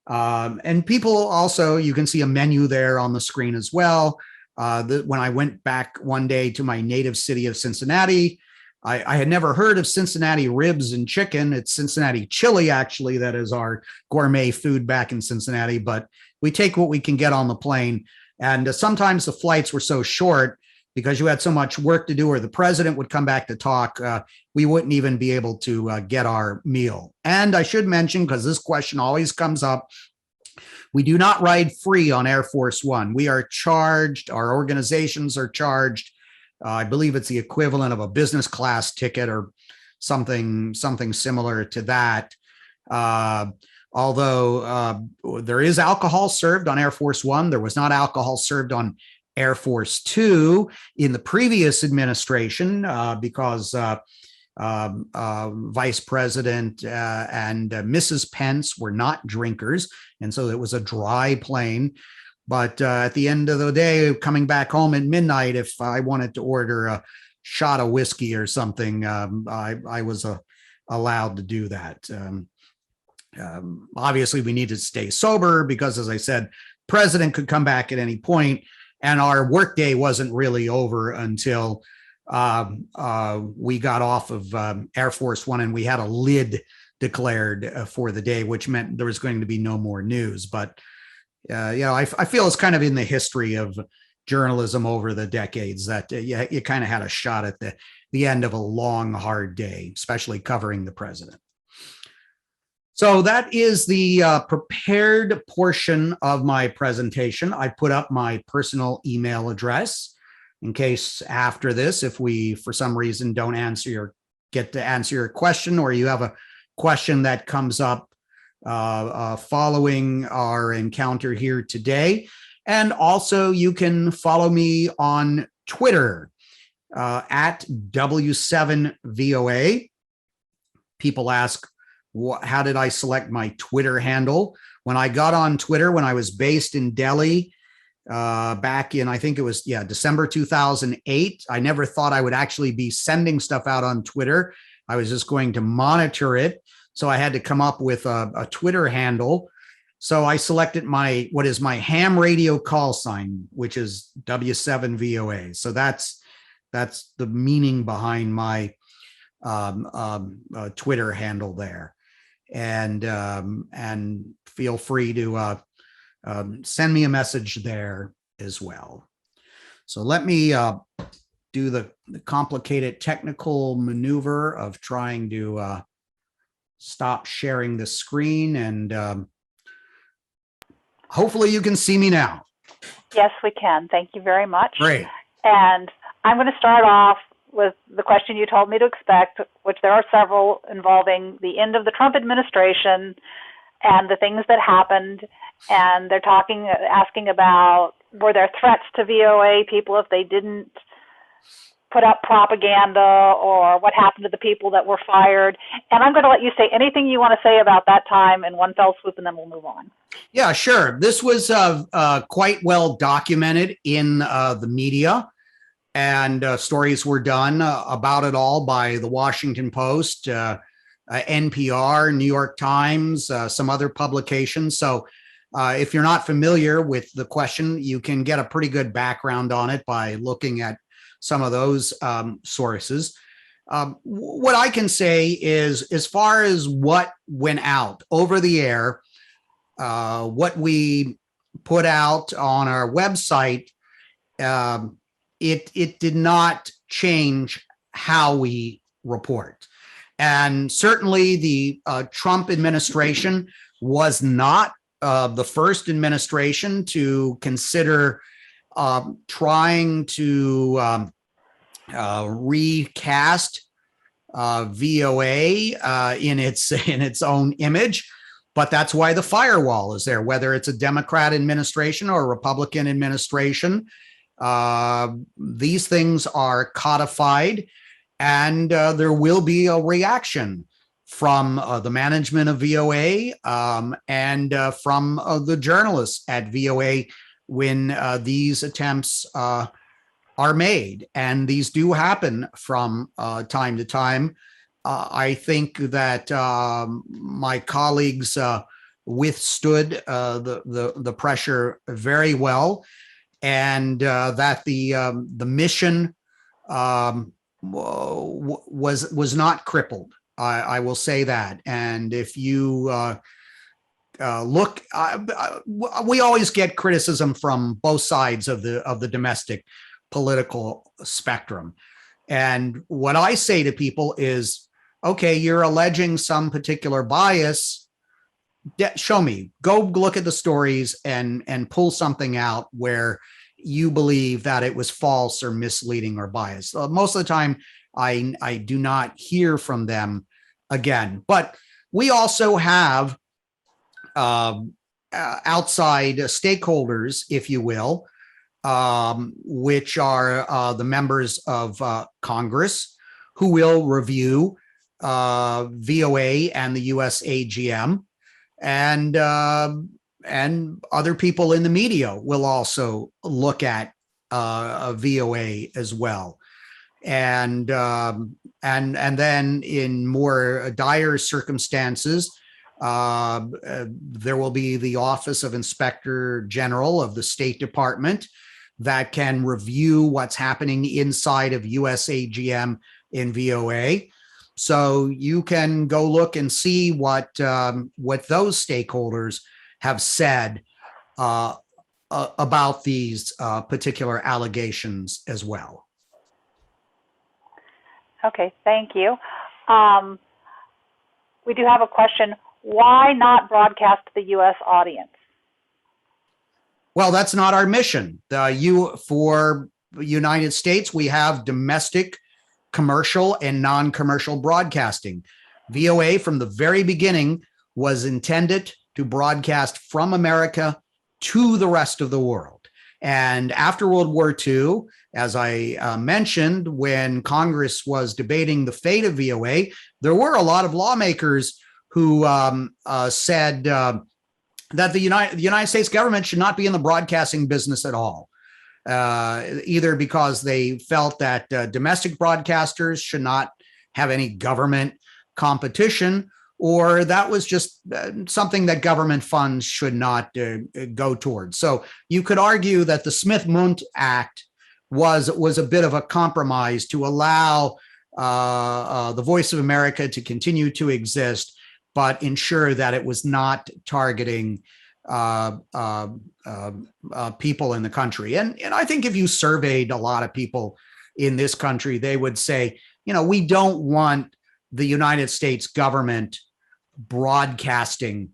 And people also, you can see a menu there on the screen as well. When I went back one day to my native city of Cincinnati, I had never heard of Cincinnati ribs and chicken. It's Cincinnati chili, actually, that is our gourmet food back in Cincinnati. But we take what we can get on the plane. And sometimes the flights were so short because you had so much work to do, or the president would come back to talk, we wouldn't even be able to get our meal. And I should mention, because this question always comes up, we do not ride free on Air Force One. We are charged, our organizations are charged. I believe it's the equivalent of a business class ticket or something similar to that. Although there is alcohol served on Air Force One, there was not alcohol served on Air Force Two in the previous administration because Vice President and Mrs. Pence were not drinkers. And so it was a dry plane. But at the end of the day, coming back home at midnight, if I wanted to order a shot of whiskey or something, I was allowed to do that. Obviously, we needed to stay sober because, as I said, president could come back at any point, and our workday wasn't really over until we got off of Air Force One and we had a lid declared for the day, which meant there was going to be no more news. But I feel it's kind of in the history of journalism over the decades that you kind of had a shot at the end of a long, hard day, especially covering the president. So that is the prepared portion of my presentation. I put up my personal email address in case after this, if we, for some reason, don't get to answer your question, or you have a question that comes up following our encounter here today. And also you can follow me on Twitter at W7VOA. People ask, how did I select my Twitter handle? When I got on Twitter, when I was based in Delhi back in, I think it was, December 2008, I never thought I would actually be sending stuff out on Twitter. I was just going to monitor it. So I had to come up with a Twitter handle. So I selected what is my ham radio call sign, which is W7VOA. So that's the meaning behind my Twitter handle there. And feel free to send me a message there as well. So let me do the complicated technical maneuver of trying to stop sharing the screen, and hopefully you can see me now. Yes, we can. Thank you very much. Great. And I'm going to start off with the question you told me to expect, which there are several, involving the end of the Trump administration and the things that happened. And they're asking about, were there threats to VOA people if they didn't put up propaganda, or what happened to the people that were fired? And I'm going to let you say anything you want to say about that time in one fell swoop, and then we'll move on. Yeah, sure. This was quite well documented in the media, and stories were done about it all by the Washington Post, NPR, New York Times, some other publications. So if you're not familiar with the question, you can get a pretty good background on it by looking at some of those sources. What I can say is, as far as what went out over the air, what we put out on our website, it did not change how we report. And certainly the Trump administration was not the first administration to consider trying to recast VOA in its own image. But that's why the firewall is there, whether it's a Democrat administration or a Republican administration. These things are codified, and there will be a reaction from the management of VOA and from the journalists at VOA when these attempts are made. And these do happen from time to time. I think that my colleagues withstood the pressure very well, and that the mission was not crippled. I will say that. And if you look, we always get criticism from both sides of the domestic political spectrum. And what I say to people is, okay, you're alleging some particular bias. Show me, go look at the stories and pull something out where you believe that it was false or misleading or biased. Most of the time, I do not hear from them again. But we also have outside stakeholders, if you will, which are the members of Congress who will review VOA and the US AGM, and other people in the media will also look at VOA as well. And then in more dire circumstances, there will be the Office of Inspector General of the State Department that can review what's happening inside of US AGM in VOA. So you can go look and see what those stakeholders have said about these particular allegations as well. Okay, thank you. We do have a question. Why not broadcast to the U.S. audience? Well, that's not our mission. For the United States, we have domestic, commercial, and non-commercial broadcasting. VOA from the very beginning was intended to broadcast from America to the rest of the world. And after World War II, as I mentioned, when Congress was debating the fate of VOA, there were a lot of lawmakers who said that the United States government should not be in the broadcasting business at all, either because they felt that domestic broadcasters should not have any government competition, or that was just something that government funds should not go towards. So you could argue that the Smith-Mundt Act was a bit of a compromise to allow the Voice of America to continue to exist, but ensure that it was not targeting people in the country. And I think if you surveyed a lot of people in this country, they would say, we don't want the United States government broadcasting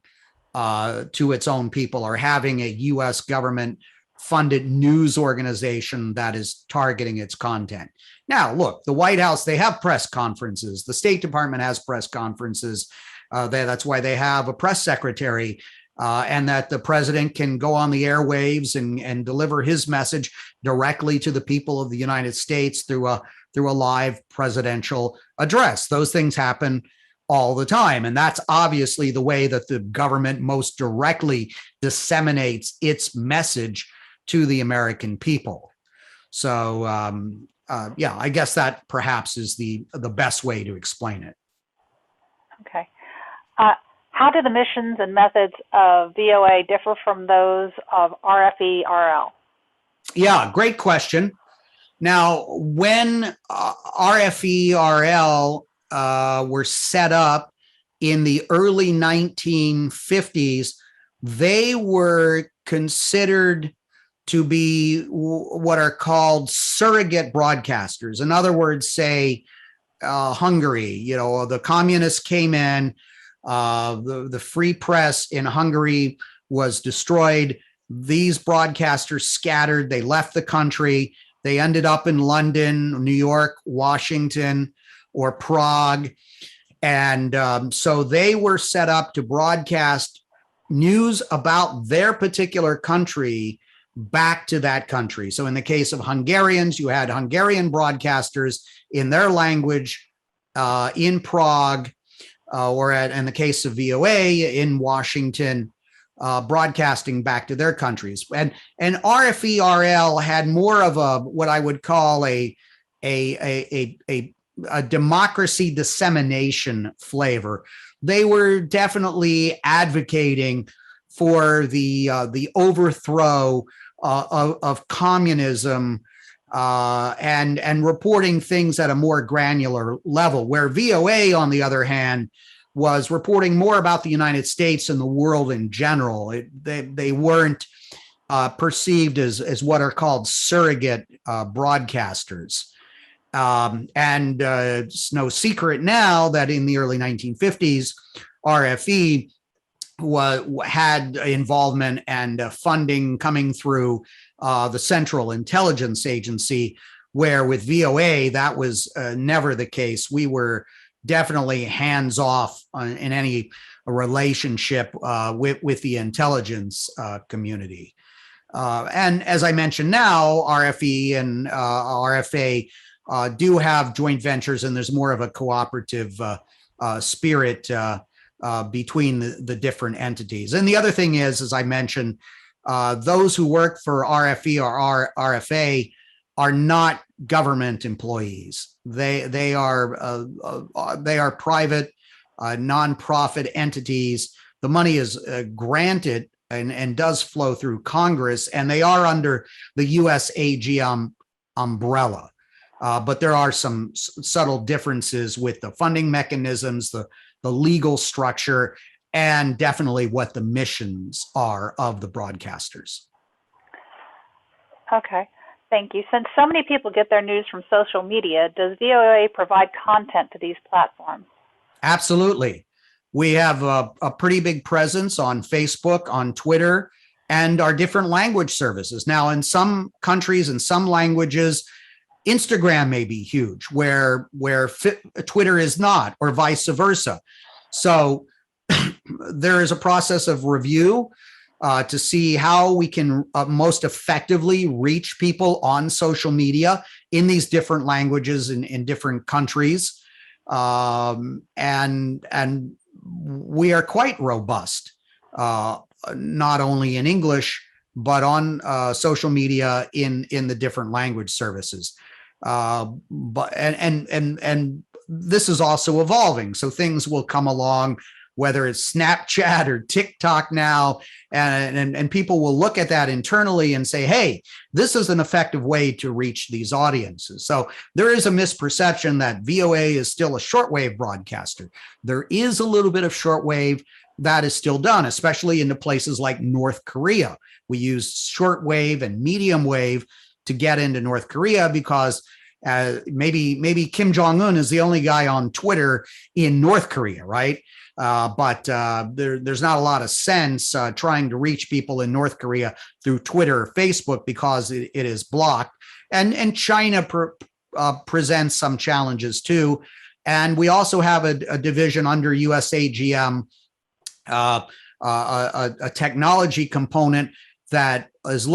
to its own people, or having a U.S. government funded news organization that is targeting its content. Now, look, the White House, they have press conferences. The State Department has press conferences. That's why they have a press secretary, and that the president can go on the airwaves and deliver his message directly to the people of the United States through a live presidential address. Those things happen all the time. And that's obviously the way that the government most directly disseminates its message to the American people. So, yeah, I guess that perhaps is the best way to explain it. Okay. How do the missions and methods of VOA differ from those of RFE-RL? Yeah, great question. Now, when RFE-RL were set up in the early 1950s, they were considered to be what are called surrogate broadcasters. In other words, say Hungary, the communists came in, the free press in Hungary was destroyed. These broadcasters scattered, they left the country, they ended up in London, New York, Washington, or Prague. And so they were set up to broadcast news about their particular country back to that country. So in the case of Hungarians, you had Hungarian broadcasters in their language in Prague, or in the case of VOA in Washington, broadcasting back to their countries. And RFE-RL had more of a what I would call a democracy dissemination flavor. They were definitely advocating for the overthrow of communism and reporting things at a more granular level, where VOA, on the other hand, was reporting more about the United States and the world in general. They weren't perceived as what are called surrogate broadcasters. And it's no secret now that in the early 1950s, RFE had involvement and funding coming through the Central Intelligence Agency, where with VOA, that was never the case. We were definitely hands off in any relationship with the intelligence community. And as I mentioned now, RFE and RFA do have joint ventures, and there's more of a cooperative spirit between the different entities. And the other thing is, as I mentioned, those who work for RFE or RFA are not government employees. They are private, nonprofit entities. The money is granted and does flow through Congress, and they are under the US AGM umbrella. But there are some subtle differences with the funding mechanisms, the legal structure, and definitely what the missions are of the broadcasters. Okay, thank you. Since so many people get their news from social media, does VOA provide content to these platforms? Absolutely. We have a pretty big presence on Facebook, on Twitter, and our different language services. Now, in some countries and some languages, Instagram may be huge, where Twitter is not, or vice versa. So there is a process of review to see how we can most effectively reach people on social media in these different languages in different countries. And we are quite robust, not only in English, but on social media in the different language services. But this is also evolving. So things will come along, whether it's Snapchat or TikTok now, and people will look at that internally and say, hey, this is an effective way to reach these audiences. So there is a misperception that VOA is still a shortwave broadcaster. There is a little bit of shortwave that is still done, especially into places like North Korea. We use shortwave and medium wave to get into North Korea because maybe Kim Jong-un is the only guy on Twitter in North Korea, right? But there's not a lot of sense trying to reach people in North Korea through Twitter or Facebook because it is blocked. And China presents some challenges too. And we also have a division under USAGM, a technology component that is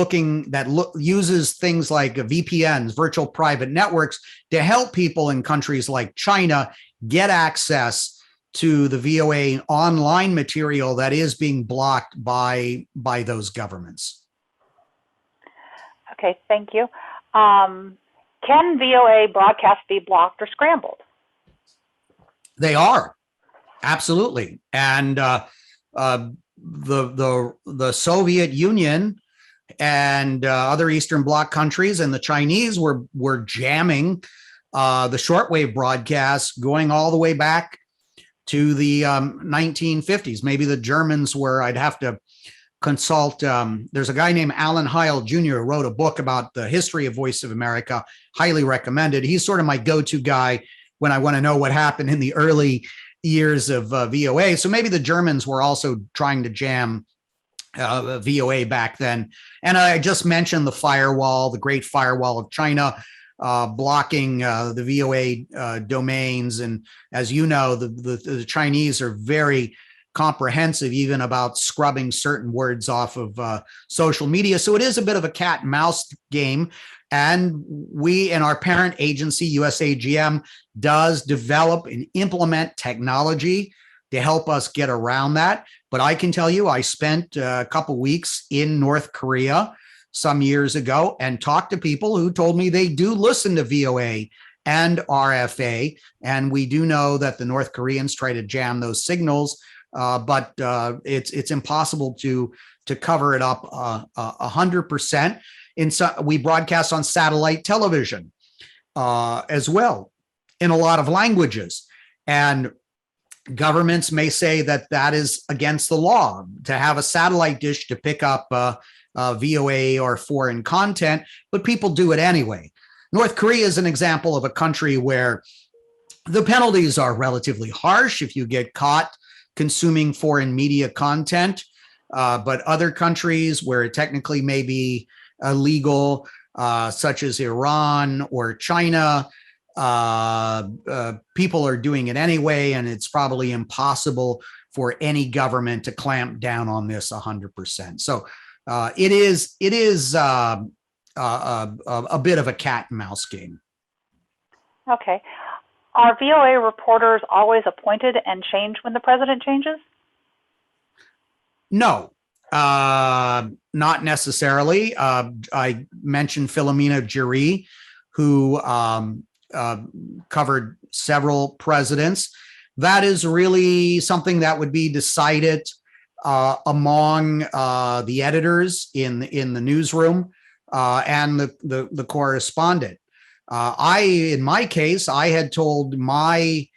uses things like VPNs, virtual private networks, to help people in countries like China get access to the VOA online material that is being blocked by those governments. Okay, thank you. Can VOA broadcasts be blocked or scrambled? They are, absolutely. And the Soviet Union and other Eastern Bloc countries and the Chinese were jamming the shortwave broadcasts going all the way back to the 1950s. Maybe the Germans were, I'd have to consult, there's a guy named Alan Heil Jr. who wrote a book about the history of Voice of America, highly recommended. He's sort of my go-to guy when I want to know what happened in the early years of VOA. So maybe the Germans were also trying to jam VOA back then. And I just mentioned the firewall, the Great Firewall of China, blocking the VOA domains. And as you know, the Chinese are very comprehensive even about scrubbing certain words off of social media. So it is a bit of a cat and mouse game. And we, in our parent agency, USAGM, does develop and implement technology to help us get around that. But I can tell you, I spent a couple weeks in North Korea some years ago and talked to people who told me they do listen to VOA and RFA. And we do know that the North Koreans try to jam those signals, but it's impossible to cover it up 100%. We broadcast on satellite television as well in a lot of languages. And governments may say that that is against the law to have a satellite dish to pick up VOA or foreign content, but people do it anyway. North Korea is an example of a country where the penalties are relatively harsh if you get caught consuming foreign media content, but other countries where it technically may be illegal, such as Iran or China, people are doing it anyway, and it's probably impossible for any government to clamp down on this 100%. So it is a bit of a cat and mouse game. Okay. Are VOA reporters always appointed and change when the president changes? No, not necessarily. I mentioned Philomena Giry, who covered several presidents. That is really something that would be decided among the editors in the newsroom and the correspondent. In my case, I had told my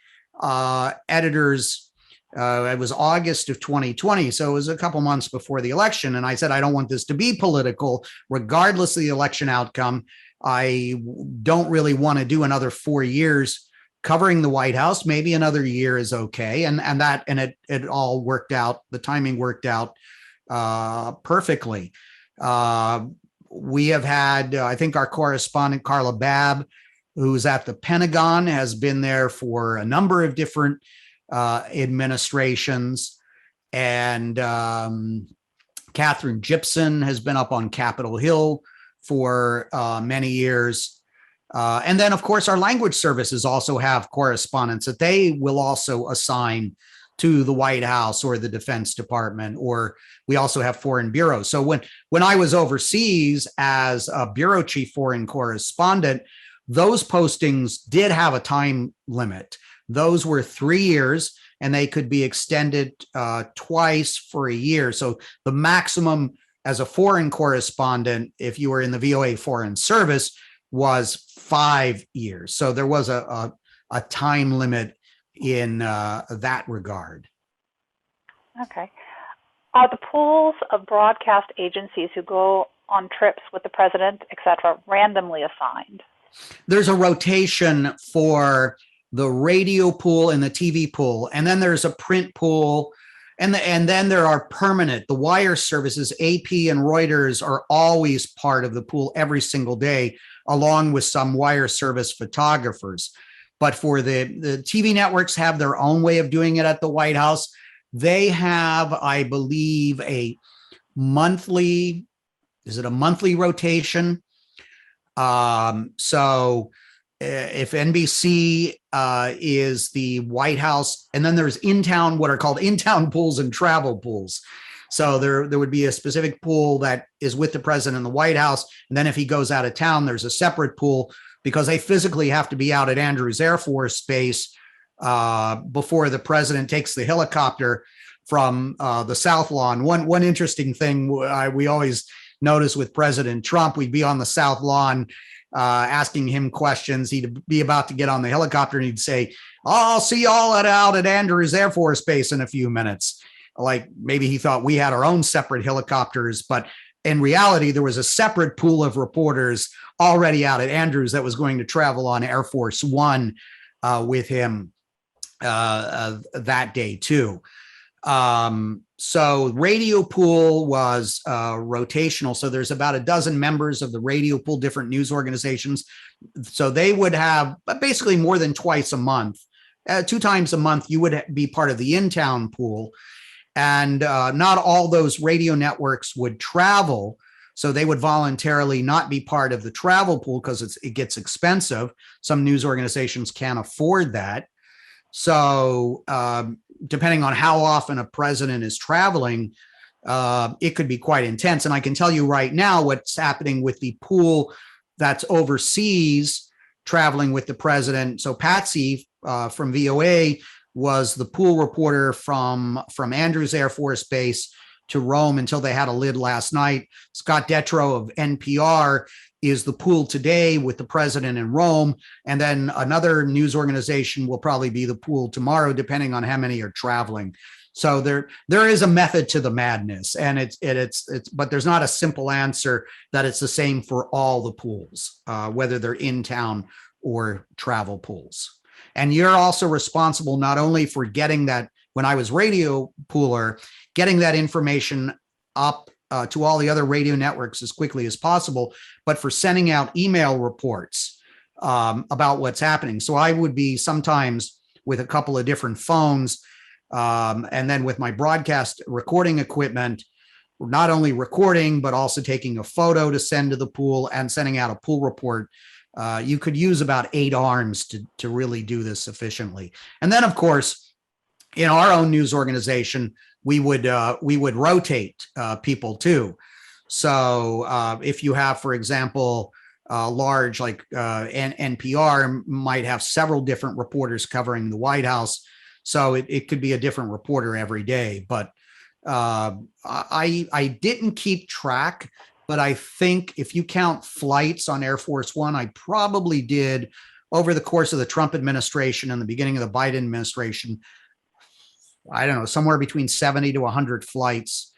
editors, it was August of 2020, so it was a couple months before the election, and I said, I don't want this to be political, regardless of the election outcome. I don't really want to do another 4 years covering the White House. Maybe another year is okay, and it all worked out. The timing worked out perfectly. We have had, I think, our correspondent Carla Babb, who's at the Pentagon, has been there for a number of different administrations, and Catherine Gibson has been up on Capitol Hill for many years. And then, of course, our language services also have correspondents that they will also assign to the White House or the Defense Department, or we also have foreign bureaus. So when I was overseas as a bureau chief foreign correspondent, those postings did have a time limit. Those were 3 years, and they could be extended twice for a year. So the maximum as a foreign correspondent, if you were in the VOA Foreign Service, was 5 years. So there was a time limit in that regard. Okay. Are the pools of broadcast agencies who go on trips with the president, et cetera, randomly assigned? There's a rotation for the radio pool and the TV pool, and then there's a print pool, and then there are permanent. The wire services, AP and Reuters, are always part of the pool every single day, along with some wire service photographers. But for the TV networks have their own way of doing it at the White House. They have, I believe, a monthly rotation? So if NBC is the White House, and then there's in-town, what are called in-town pools and travel pools. So there would be a specific pool that is with the president in the White House. And then if he goes out of town, there's a separate pool, because they physically have to be out at Andrews Air Force Base before the president takes the helicopter from the South Lawn. One interesting thing we always notice with President Trump, we'd be on the South Lawn asking him questions. He'd be about to get on the helicopter and he'd say, I'll see y'all out at Andrews Air Force Base in a few minutes. like maybe he thought we had our own separate helicopters, but in reality, there was a separate pool of reporters already out at Andrews that was going to travel on Air Force One with him that day too. So radio pool was rotational. So there's about a dozen members of the radio pool, different news organizations. So they would have basically more than twice a month, 2 times a month, you would be part of the in-town pool. And not all those radio networks would travel. So they would voluntarily not be part of the travel pool because it gets expensive. Some news organizations can't afford that. So depending on how often a president is traveling, it could be quite intense. And I can tell you right now what's happening with the pool that's overseas traveling with the president. So Patsy from VOA was the pool reporter from Andrews Air Force Base to Rome until they had a lid last night. Scott Detrow of NPR is the pool today with the president in Rome. And then another news organization will probably be the pool tomorrow, depending on how many are traveling. So there is a method to the madness, and but there's not a simple answer that it's the same for all the pools, whether they're in town or travel pools. And you're also responsible not only for getting that, when I was radio pooler, getting that information up to all the other radio networks as quickly as possible, but for sending out email reports about what's happening. So I would be sometimes with a couple of different phones, and then with my broadcast recording equipment, not only recording, but also taking a photo to send to the pool and sending out a pool report. You could use about 8 arms to really do this efficiently. And then, of course, in our own news organization, we would rotate people too. So if you have, for example, large like NPR might have several different reporters covering the White House. So it could be a different reporter every day. But I didn't keep track. But I think if you count flights on Air Force One, I probably did over the course of the Trump administration and the beginning of the Biden administration, I don't know, somewhere between 70 to 100 flights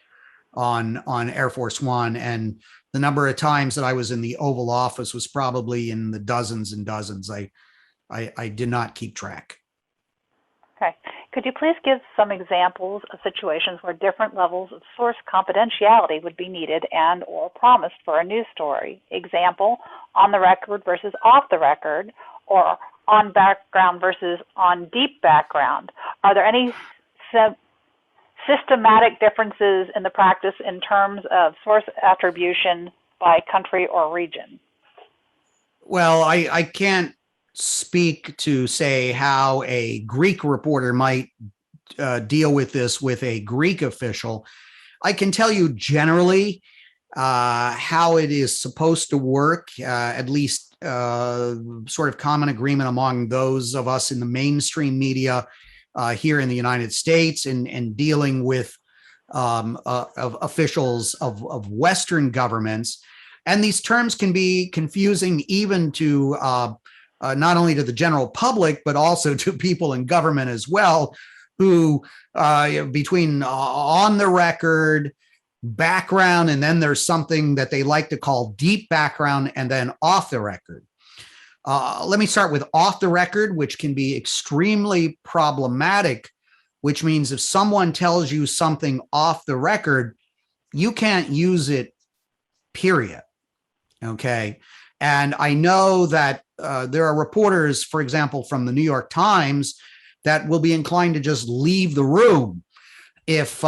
on Air Force One. And the number of times that I was in the Oval Office was probably in the dozens and dozens. I did not keep track. Okay. Could you please give some examples of situations where different levels of source confidentiality would be needed and or promised for a news story? Example, on the record versus off the record, or on background versus on deep background. Are there any systematic differences in the practice in terms of source attribution by country or region? Well, I can't speak to say how a Greek reporter might deal with this with a Greek official. I can tell you generally how it is supposed to work, at least sort of common agreement among those of us in the mainstream media here in the United States and dealing with of officials of Western governments. And these terms can be confusing even to not only to the general public, but also to people in government as well, who between on the record, background, and then there's something that they like to call deep background, and then off the record. Let me start with off the record, which can be extremely problematic, which means if someone tells you something off the record, you can't use it, period. Okay. And I know that there are reporters, for example, from the New York Times that will be inclined to just leave the room if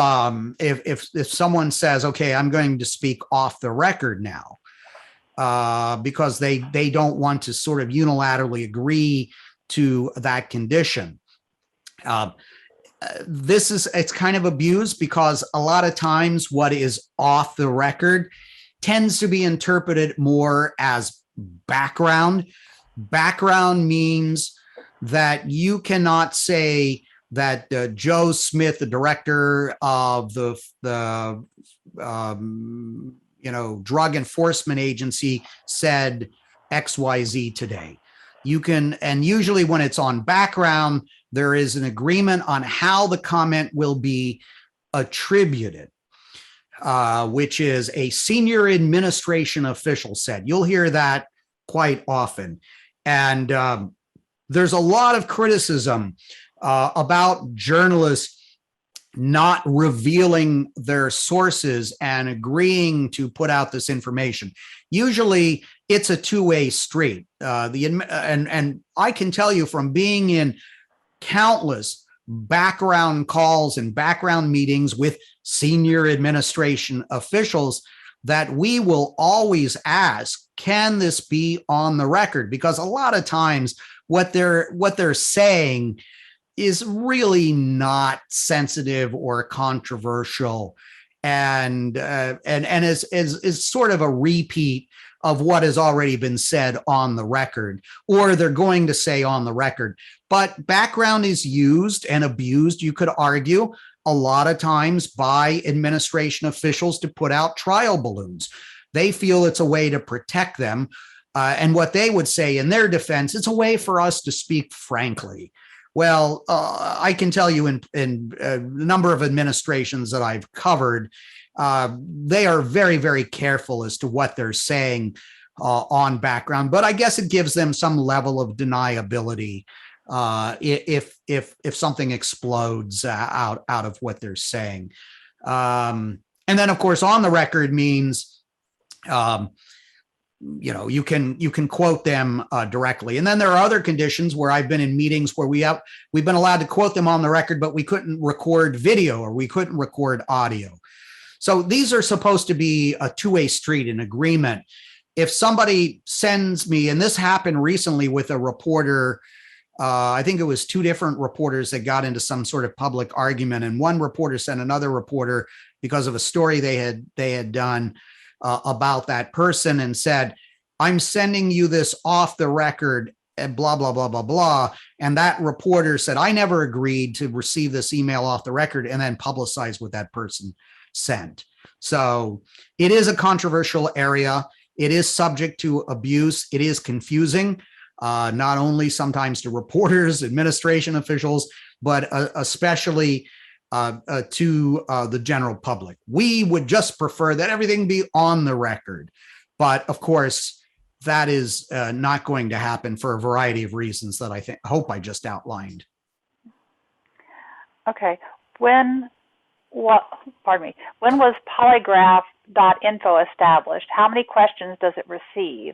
someone says, okay, I'm going to speak off the record now, because they don't want to sort of unilaterally agree to that condition. It's kind of abused because a lot of times what is off the record tends to be interpreted more as background. Background means that you cannot say that Joe Smith, the director of the drug enforcement agency, said XYZ today. You can, and usually when it's on background, there is an agreement on how the comment will be attributed, which is a senior administration official said. You'll hear that quite often. And there's a lot of criticism about journalists not revealing their sources and agreeing to put out this information. Usually it's a two-way street. And I can tell you from being in countless background calls and background meetings with senior administration officials that we will always ask, can this be on the record? Because a lot of times what they're saying is really not sensitive or controversial, and is sort of a repeat of what has already been said on the record, or they're going to say on the record. But background is used and abused, you could argue, a lot of times by administration officials to put out trial balloons. They feel it's a way to protect them. And what they would say in their defense, it's a way for us to speak frankly. Well, I can tell you in a number of administrations that I've covered, they are very, very careful as to what they're saying on background. But I guess it gives them some level of deniability if something explodes out of what they're saying. And then, of course, on the record means you can quote them directly. And then there are other conditions where I've been in meetings where we've been allowed to quote them on the record, but we couldn't record video or we couldn't record audio. So these are supposed to be a two-way street, an agreement. If somebody sends me, and this happened recently with a reporter, I think it was two different reporters that got into some sort of public argument, and one reporter sent another reporter because of a story they had done about that person and said, I'm sending you this off the record and blah, blah, blah, blah, blah. And that reporter said, I never agreed to receive this email off the record, and then publicize what that person sent. So it is a controversial area. It is subject to abuse. It is confusing, not only sometimes to reporters, administration officials, but especially to the general public. We would just prefer that everything be on the record. But of course, that is not going to happen for a variety of reasons that I hope I just outlined. Okay. When was Polygraph.info established? How many questions does it receive?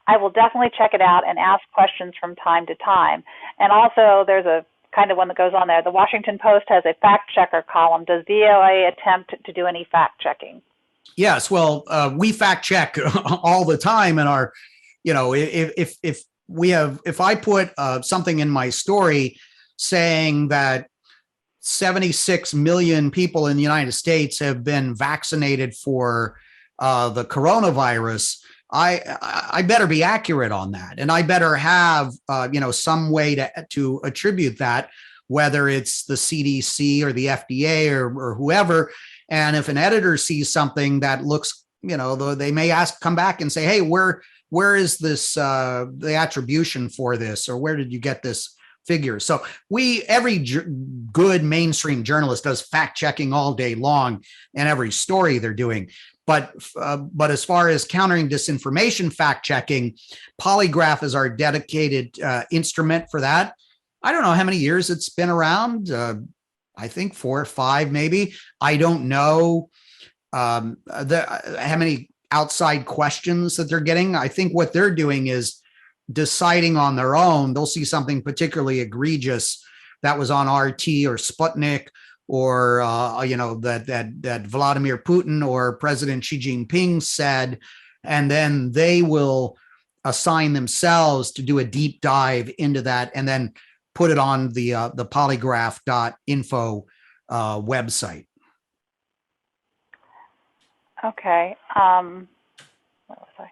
I will definitely check it out and ask questions from time to time. And also, there's a kind of one that goes on there. The Washington Post has a fact checker column. Does VOA attempt to do any fact checking? Yes, well, we fact check all the time in our, if I put something in my story saying that 76 million people in the United States have been vaccinated for the coronavirus, I better be accurate on that, and I better have some way to attribute that, whether it's the CDC or the FDA or whoever. And if an editor sees something that looks, they may come back and say, hey, where is this the attribution for this, or where did you get this figure? So every good mainstream journalist does fact checking all day long in every story they're doing. But as far as countering disinformation fact checking, Polygraph is our dedicated instrument for that. I don't know how many years it's been around. I think 4 or 5, maybe. I don't know how many outside questions that they're getting. I think what they're doing is deciding on their own. They'll see something particularly egregious that was on RT or Sputnik, or that Vladimir Putin or President Xi Jinping said, and then they will assign themselves to do a deep dive into that and then put it on the polygraph.info website. Okay. Where was I?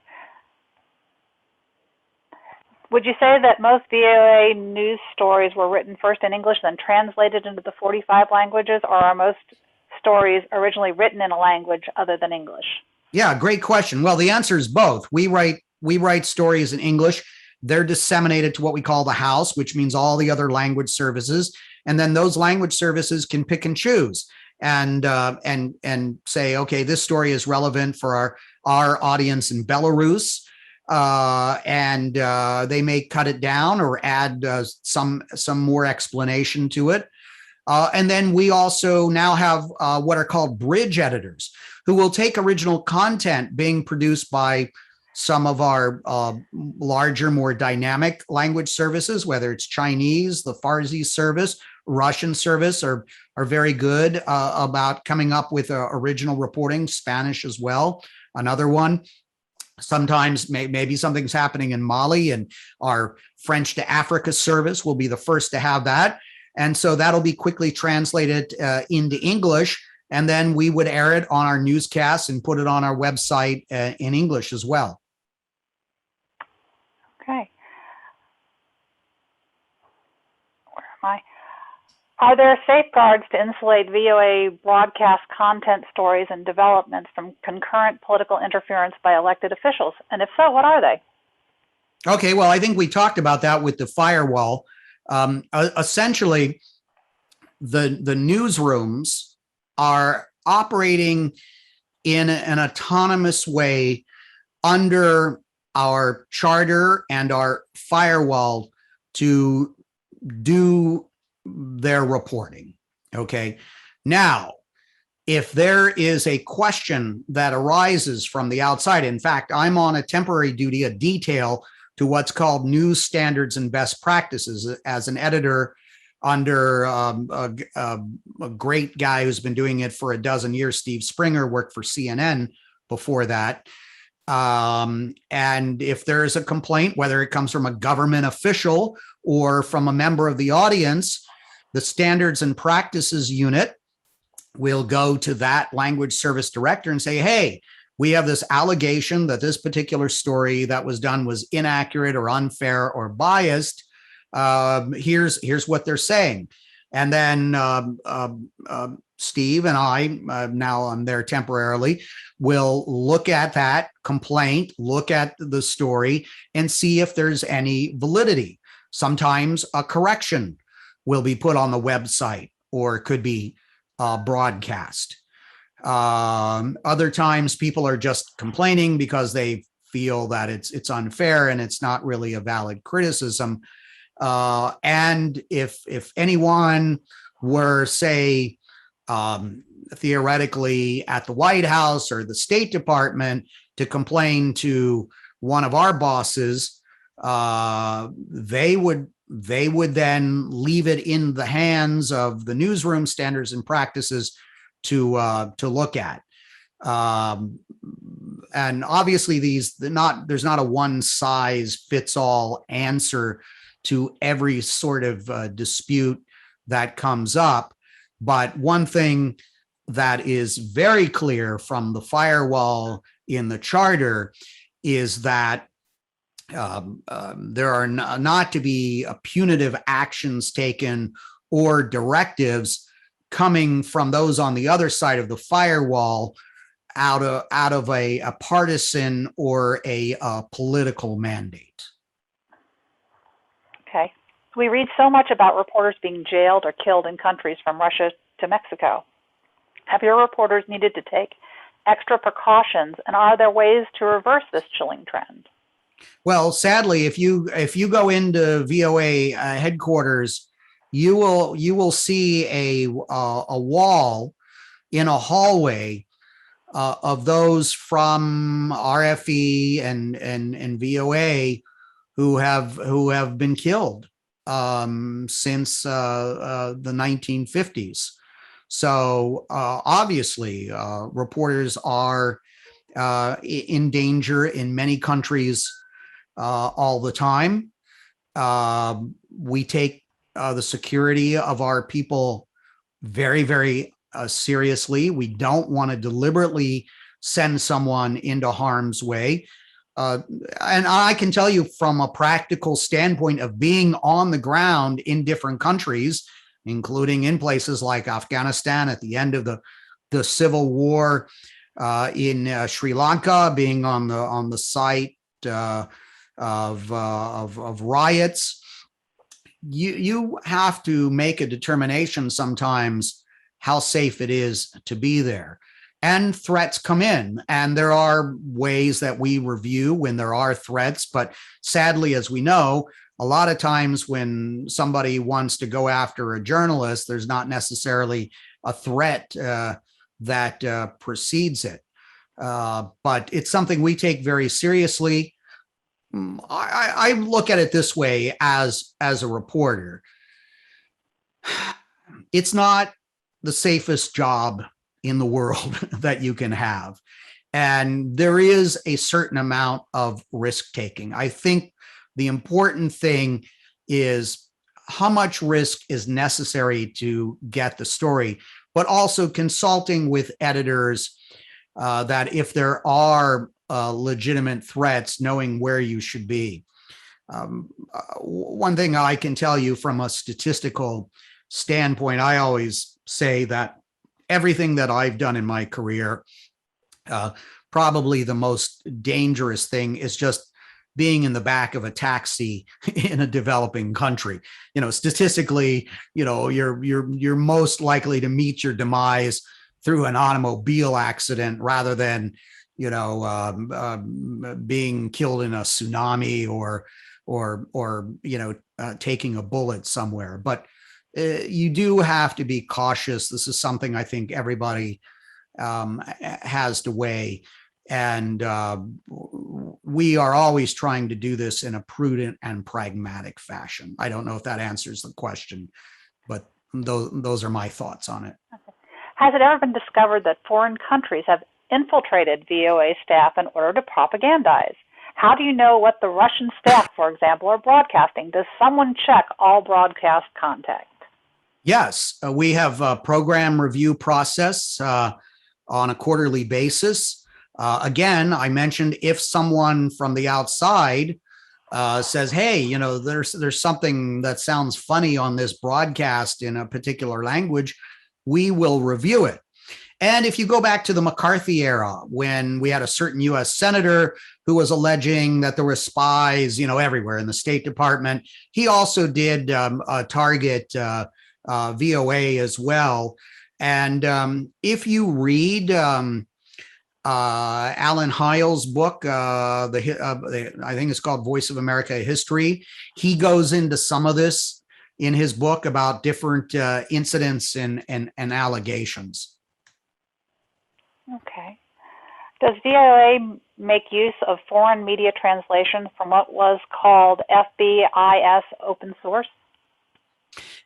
Would you say that most VOA news stories were written first in English, then translated into the 45 languages, or are most stories originally written in a language other than English? Yeah, great question. Well, the answer is both. We write stories in English. They're disseminated to what we call the house, which means all the other language services. And then those language services can pick and choose. and say, okay, this story is relevant for our audience in Belarus. And they may cut it down or add some more explanation to it. And then we also now have what are called bridge editors, who will take original content being produced by some of our larger, more dynamic language services, whether it's Chinese, the Farsi service, Russian service, are very good about coming up with original reporting. Spanish as well, another one. Sometimes maybe something's happening in Mali, and our French to Africa service will be the first to have that. And so that'll be quickly translated into English, and then we would air it on our newscasts and put it on our website in English as well. Okay. Where am I? Are there safeguards to insulate VOA broadcast content stories and developments from concurrent political interference by elected officials? And if so, what are they? Okay, well, I think we talked about that with the firewall. Essentially, the newsrooms are operating in an autonomous way under our charter and our firewall to do their reporting. Okay. Now, if there is a question that arises from the outside, in fact, I'm on a temporary duty, a detail to what's called news standards and best practices as an editor under a great guy who's been doing it for a dozen years. Steve Springer worked for CNN before that. And if there's a complaint, whether it comes from a government official or from a member of the audience, the standards and practices unit will go to that language service director and say, hey, we have this allegation that this particular story that was done was inaccurate or unfair or biased. Here's what they're saying. And then Steve and I, now I'm there temporarily, will look at that complaint, look at the story, and see if there's any validity. Sometimes a correction will be put on the website or could be broadcast. Other times people are just complaining because they feel that it's unfair and it's not really a valid criticism. And if anyone were, say, theoretically at the White House or the State Department to complain to one of our bosses, they would then leave it in the hands of the newsroom standards and practices to look at. And obviously there's not a one size fits all answer to every sort of dispute that comes up. But one thing that is very clear from the firewall in the charter is that there are not to be punitive actions taken or directives coming from those on the other side of the firewall out of a partisan or a political mandate. Okay. We read so much about reporters being jailed or killed in countries from Russia to Mexico. Have your reporters needed to take extra precautions, and are there ways to reverse this chilling trend? Well, sadly, if you go into VOA headquarters, you will see a wall in a hallway of those from RFE and VOA who have been killed since the 1950s. So obviously, reporters are in danger in many countries all the time. We take the security of our people very, very seriously. We don't want to deliberately send someone into harm's way. And I can tell you from a practical standpoint of being on the ground in different countries, including in places like Afghanistan at the end of the civil war, in Sri Lanka, being on the site of riots, you have to make a determination sometimes how safe it is to be there. And threats come in, and there are ways that we review when there are threats. But sadly, as we know, a lot of times when somebody wants to go after a journalist, there's not necessarily a threat that precedes it. But it's something we take very seriously. I look at it this way as a reporter. It's not the safest job in the world that you can have. And there is a certain amount of risk taking. I think the important thing is how much risk is necessary to get the story, but also consulting with editors that if there are legitimate threats, knowing where you should be. One thing I can tell you from a statistical standpoint, I always say that everything that I've done in my career, probably the most dangerous thing is just being in the back of a taxi in a developing country. You know, statistically, you know, you're most likely to meet your demise through an automobile accident rather than, you know, being killed in a tsunami or you know, taking a bullet somewhere. But you do have to be cautious. This is something I think everybody has to weigh. And we are always trying to do this in a prudent and pragmatic fashion. I don't know if that answers the question, but those are my thoughts on it. Has it ever been discovered that foreign countries have infiltrated VOA staff in order to propagandize? How do you know what the Russian staff, for example, are broadcasting? Does someone check all broadcast content? Yes, we have a program review process on a quarterly basis. Again, I mentioned if someone from the outside says, hey, you know, there's something that sounds funny on this broadcast in a particular language, we will review it. And if you go back to the McCarthy era, when we had a certain U.S. senator who was alleging that there were spies, you know, everywhere in the State Department, he also did target VOA as well. And if you read Alan Heil's book, I think it's called Voice of America History, he goes into some of this in his book about different incidents and allegations. Okay. Does VOA make use of foreign media translation from what was called FBIS open source?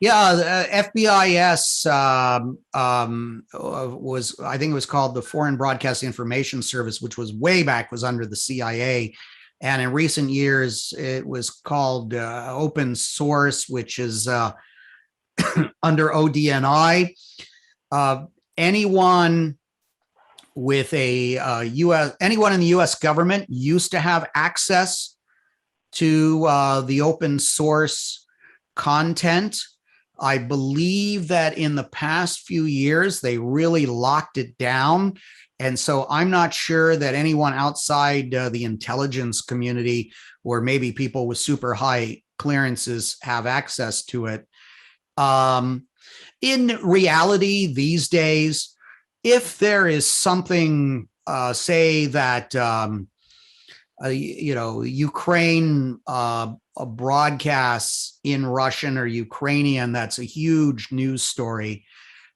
Yeah, FBIS was, I think it was called the Foreign Broadcast Information Service, which was way back, was under the CIA. And in recent years, it was called open source, which is under ODNI. Anyone with a anyone in the US government used to have access to the open source content. I believe that in the past few years, they really locked it down. And so I'm not sure that anyone outside the intelligence community, or maybe people with super high clearances, have access to it. In reality, these days, if there is something, say that, you know, Ukraine broadcasts in Russian or Ukrainian, that's a huge news story.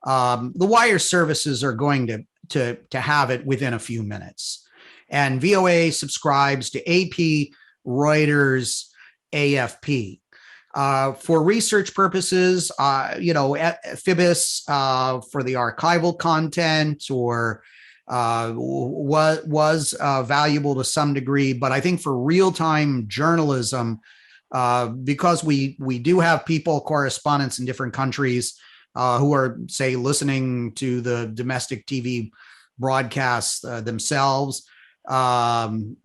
The wire services are going to have it within a few minutes. And VOA subscribes to AP, Reuters, AFP. For research purposes, you know, FIBIS for the archival content, or was valuable to some degree. But I think for real-time journalism, because we do have people, correspondents in different countries who are, say, listening to the domestic TV broadcasts themselves,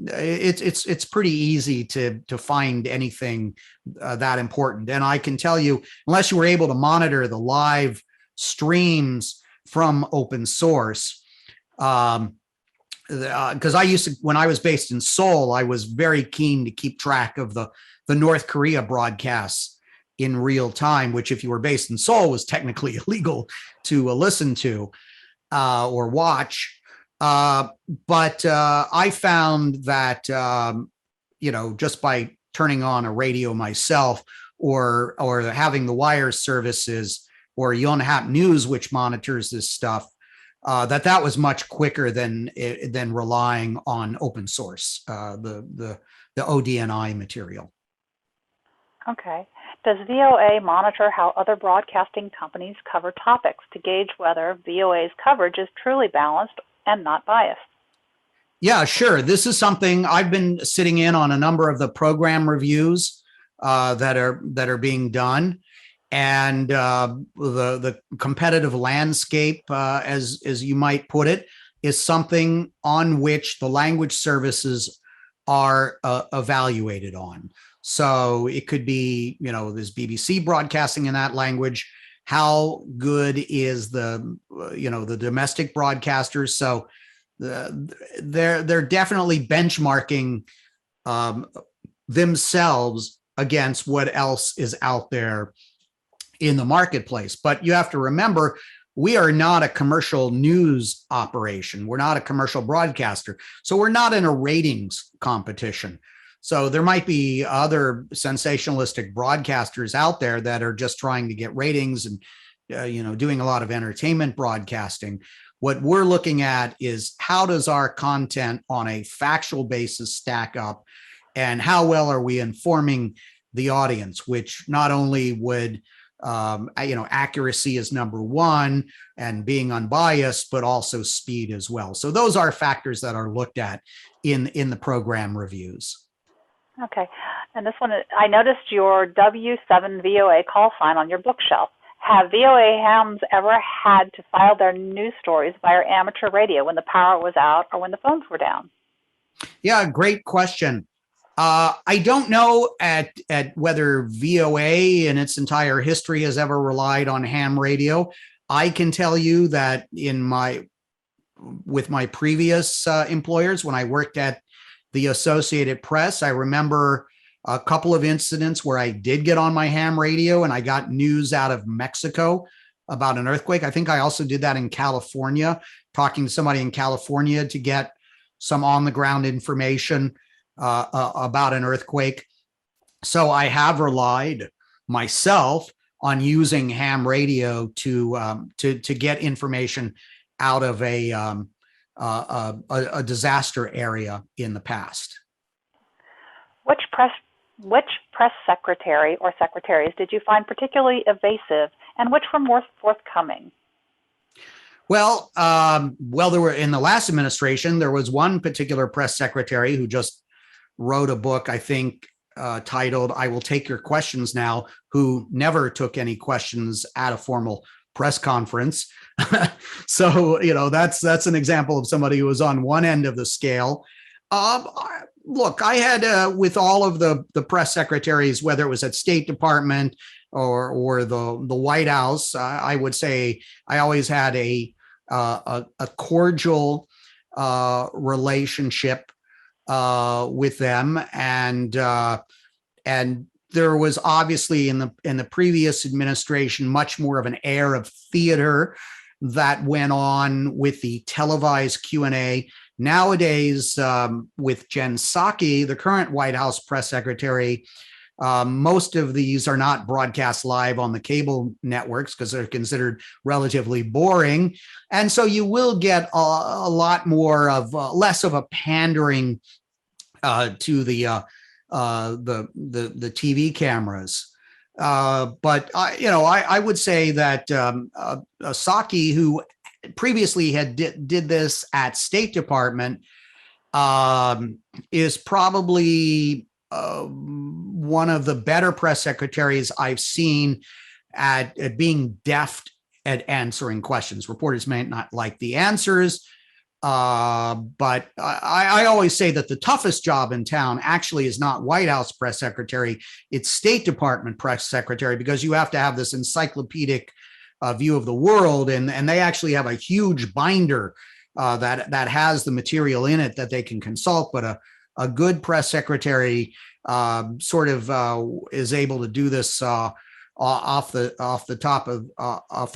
it's pretty easy to find anything that important. And I can tell you, unless you were able to monitor the live streams from open source, because I used to, when I was based in Seoul, I was very keen to keep track of the North Korea broadcasts in real time, which if you were based in Seoul was technically illegal to listen to or watch. But I found that, just by turning on a radio myself or having the wire services or Yonhap News, which monitors this stuff, that was much quicker than relying on open source, the ODNI material. Okay. Does VOA monitor how other broadcasting companies cover topics to gauge whether VOA's coverage is truly balanced and not biased? Yeah, sure. This is something I've been sitting in on a number of the program reviews that are being done, and the competitive landscape, as you might put it, is something on which the language services are evaluated on. So it could be, there's BBC broadcasting in that language. How good is the domestic broadcasters? So they're definitely benchmarking themselves against what else is out there in the marketplace. But you have to remember, we are not a commercial news operation. We're not a commercial broadcaster. So we're not in a ratings competition. So there might be other sensationalistic broadcasters out there that are just trying to get ratings and, doing a lot of entertainment broadcasting. What we're looking at is how does our content on a factual basis stack up, and how well are we informing the audience, which not only would, accuracy is number one and being unbiased, but also speed as well. So those are factors that are looked at in the program reviews. Okay. And this one, I noticed your W7 VOA call sign on your bookshelf. Have VOA hams ever had to file their news stories via amateur radio when the power was out or when the phones were down? Yeah, great question. I don't know at whether VOA in its entire history has ever relied on ham radio. I can tell you that with my previous employers, when I worked at the Associated Press, I remember a couple of incidents where I did get on my ham radio and I got news out of Mexico about an earthquake. I think I also did that in California, talking to somebody in California to get some on the ground information about an earthquake. So I have relied myself on using ham radio to get information out of a disaster area in the past. Which press secretary or secretaries did you find particularly evasive, and which were more forthcoming? Well, there were, in the last administration, there was one particular press secretary who just wrote a book, I think, titled "I Will Take Your Questions Now," who never took any questions at a formal press conference. So, that's an example of somebody who was on one end of the scale. Look, I had with all of the press secretaries, whether it was at State Department or the White House, I would say I always had a cordial relationship with them, and there was obviously in the previous administration much more of an air of theater that went on with the televised Q&A. Nowadays, with Jen Psaki, the current White House press secretary, most of these are not broadcast live on the cable networks because they're considered relatively boring. And so you will get a lot more of less of a pandering to the TV cameras. But I would say that Psaki, who previously did this at State Department, is probably one of the better press secretaries I've seen at being deft at answering questions. Reporters may not like the answers, but I always say that the toughest job in town actually is not White House press secretary, it's State Department press secretary, because you have to have this encyclopedic view of the world, and they actually have a huge binder that has the material in it that they can consult. But a good press secretary sort of is able to do this off the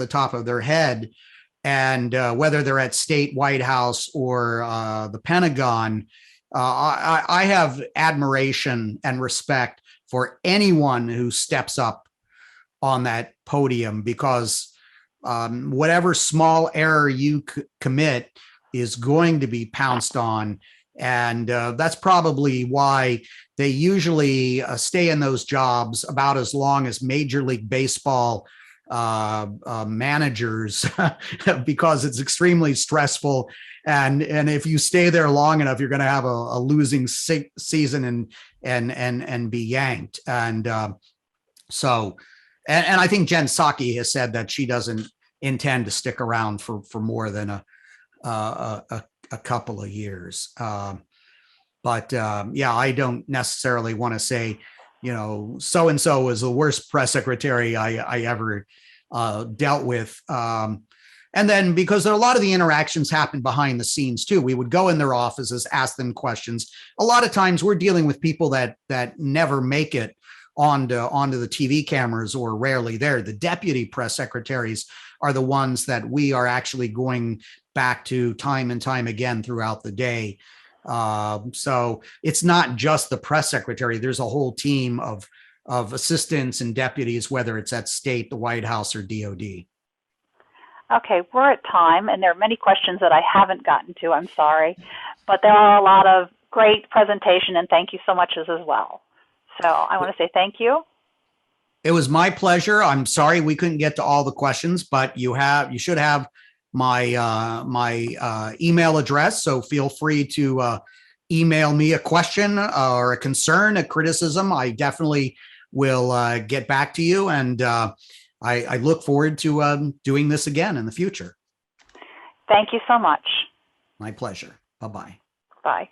top of their head. And whether they're at state White House or the Pentagon, I have admiration and respect for anyone who steps up on that podium, because whatever small error you commit is going to be pounced on. And that's probably why they usually stay in those jobs about as long as Major League Baseball managers, because it's extremely stressful. And if you stay there long enough, you're going to have a losing season and be yanked. And so I think Jen Psaki has said that she doesn't intend to stick around for more than a couple of years. But yeah, I don't necessarily want to say, so-and-so was the worst press secretary I ever dealt with. And then, because a lot of the interactions happen behind the scenes too, we would go in their offices, ask them questions. A lot of times we're dealing with people that never make it onto the TV cameras, or rarely there. The deputy press secretaries are the ones that we are actually going back to time and time again throughout the day. So it's not just the press secretary. There's a whole team of assistants and deputies, whether it's at state, the White House, or DOD. Okay, we're at time, and there are many questions that I haven't gotten to. I'm sorry, but there are a lot of great presentation, and thank you so much as well. So I want to say thank you. It was my pleasure. I'm sorry we couldn't get to all the questions, but you should have my email address. So feel free to email me a question or a concern, a criticism. I definitely will get back to you. And I look forward to doing this again in the future. Thank you so much. My pleasure. Bye-bye. Bye.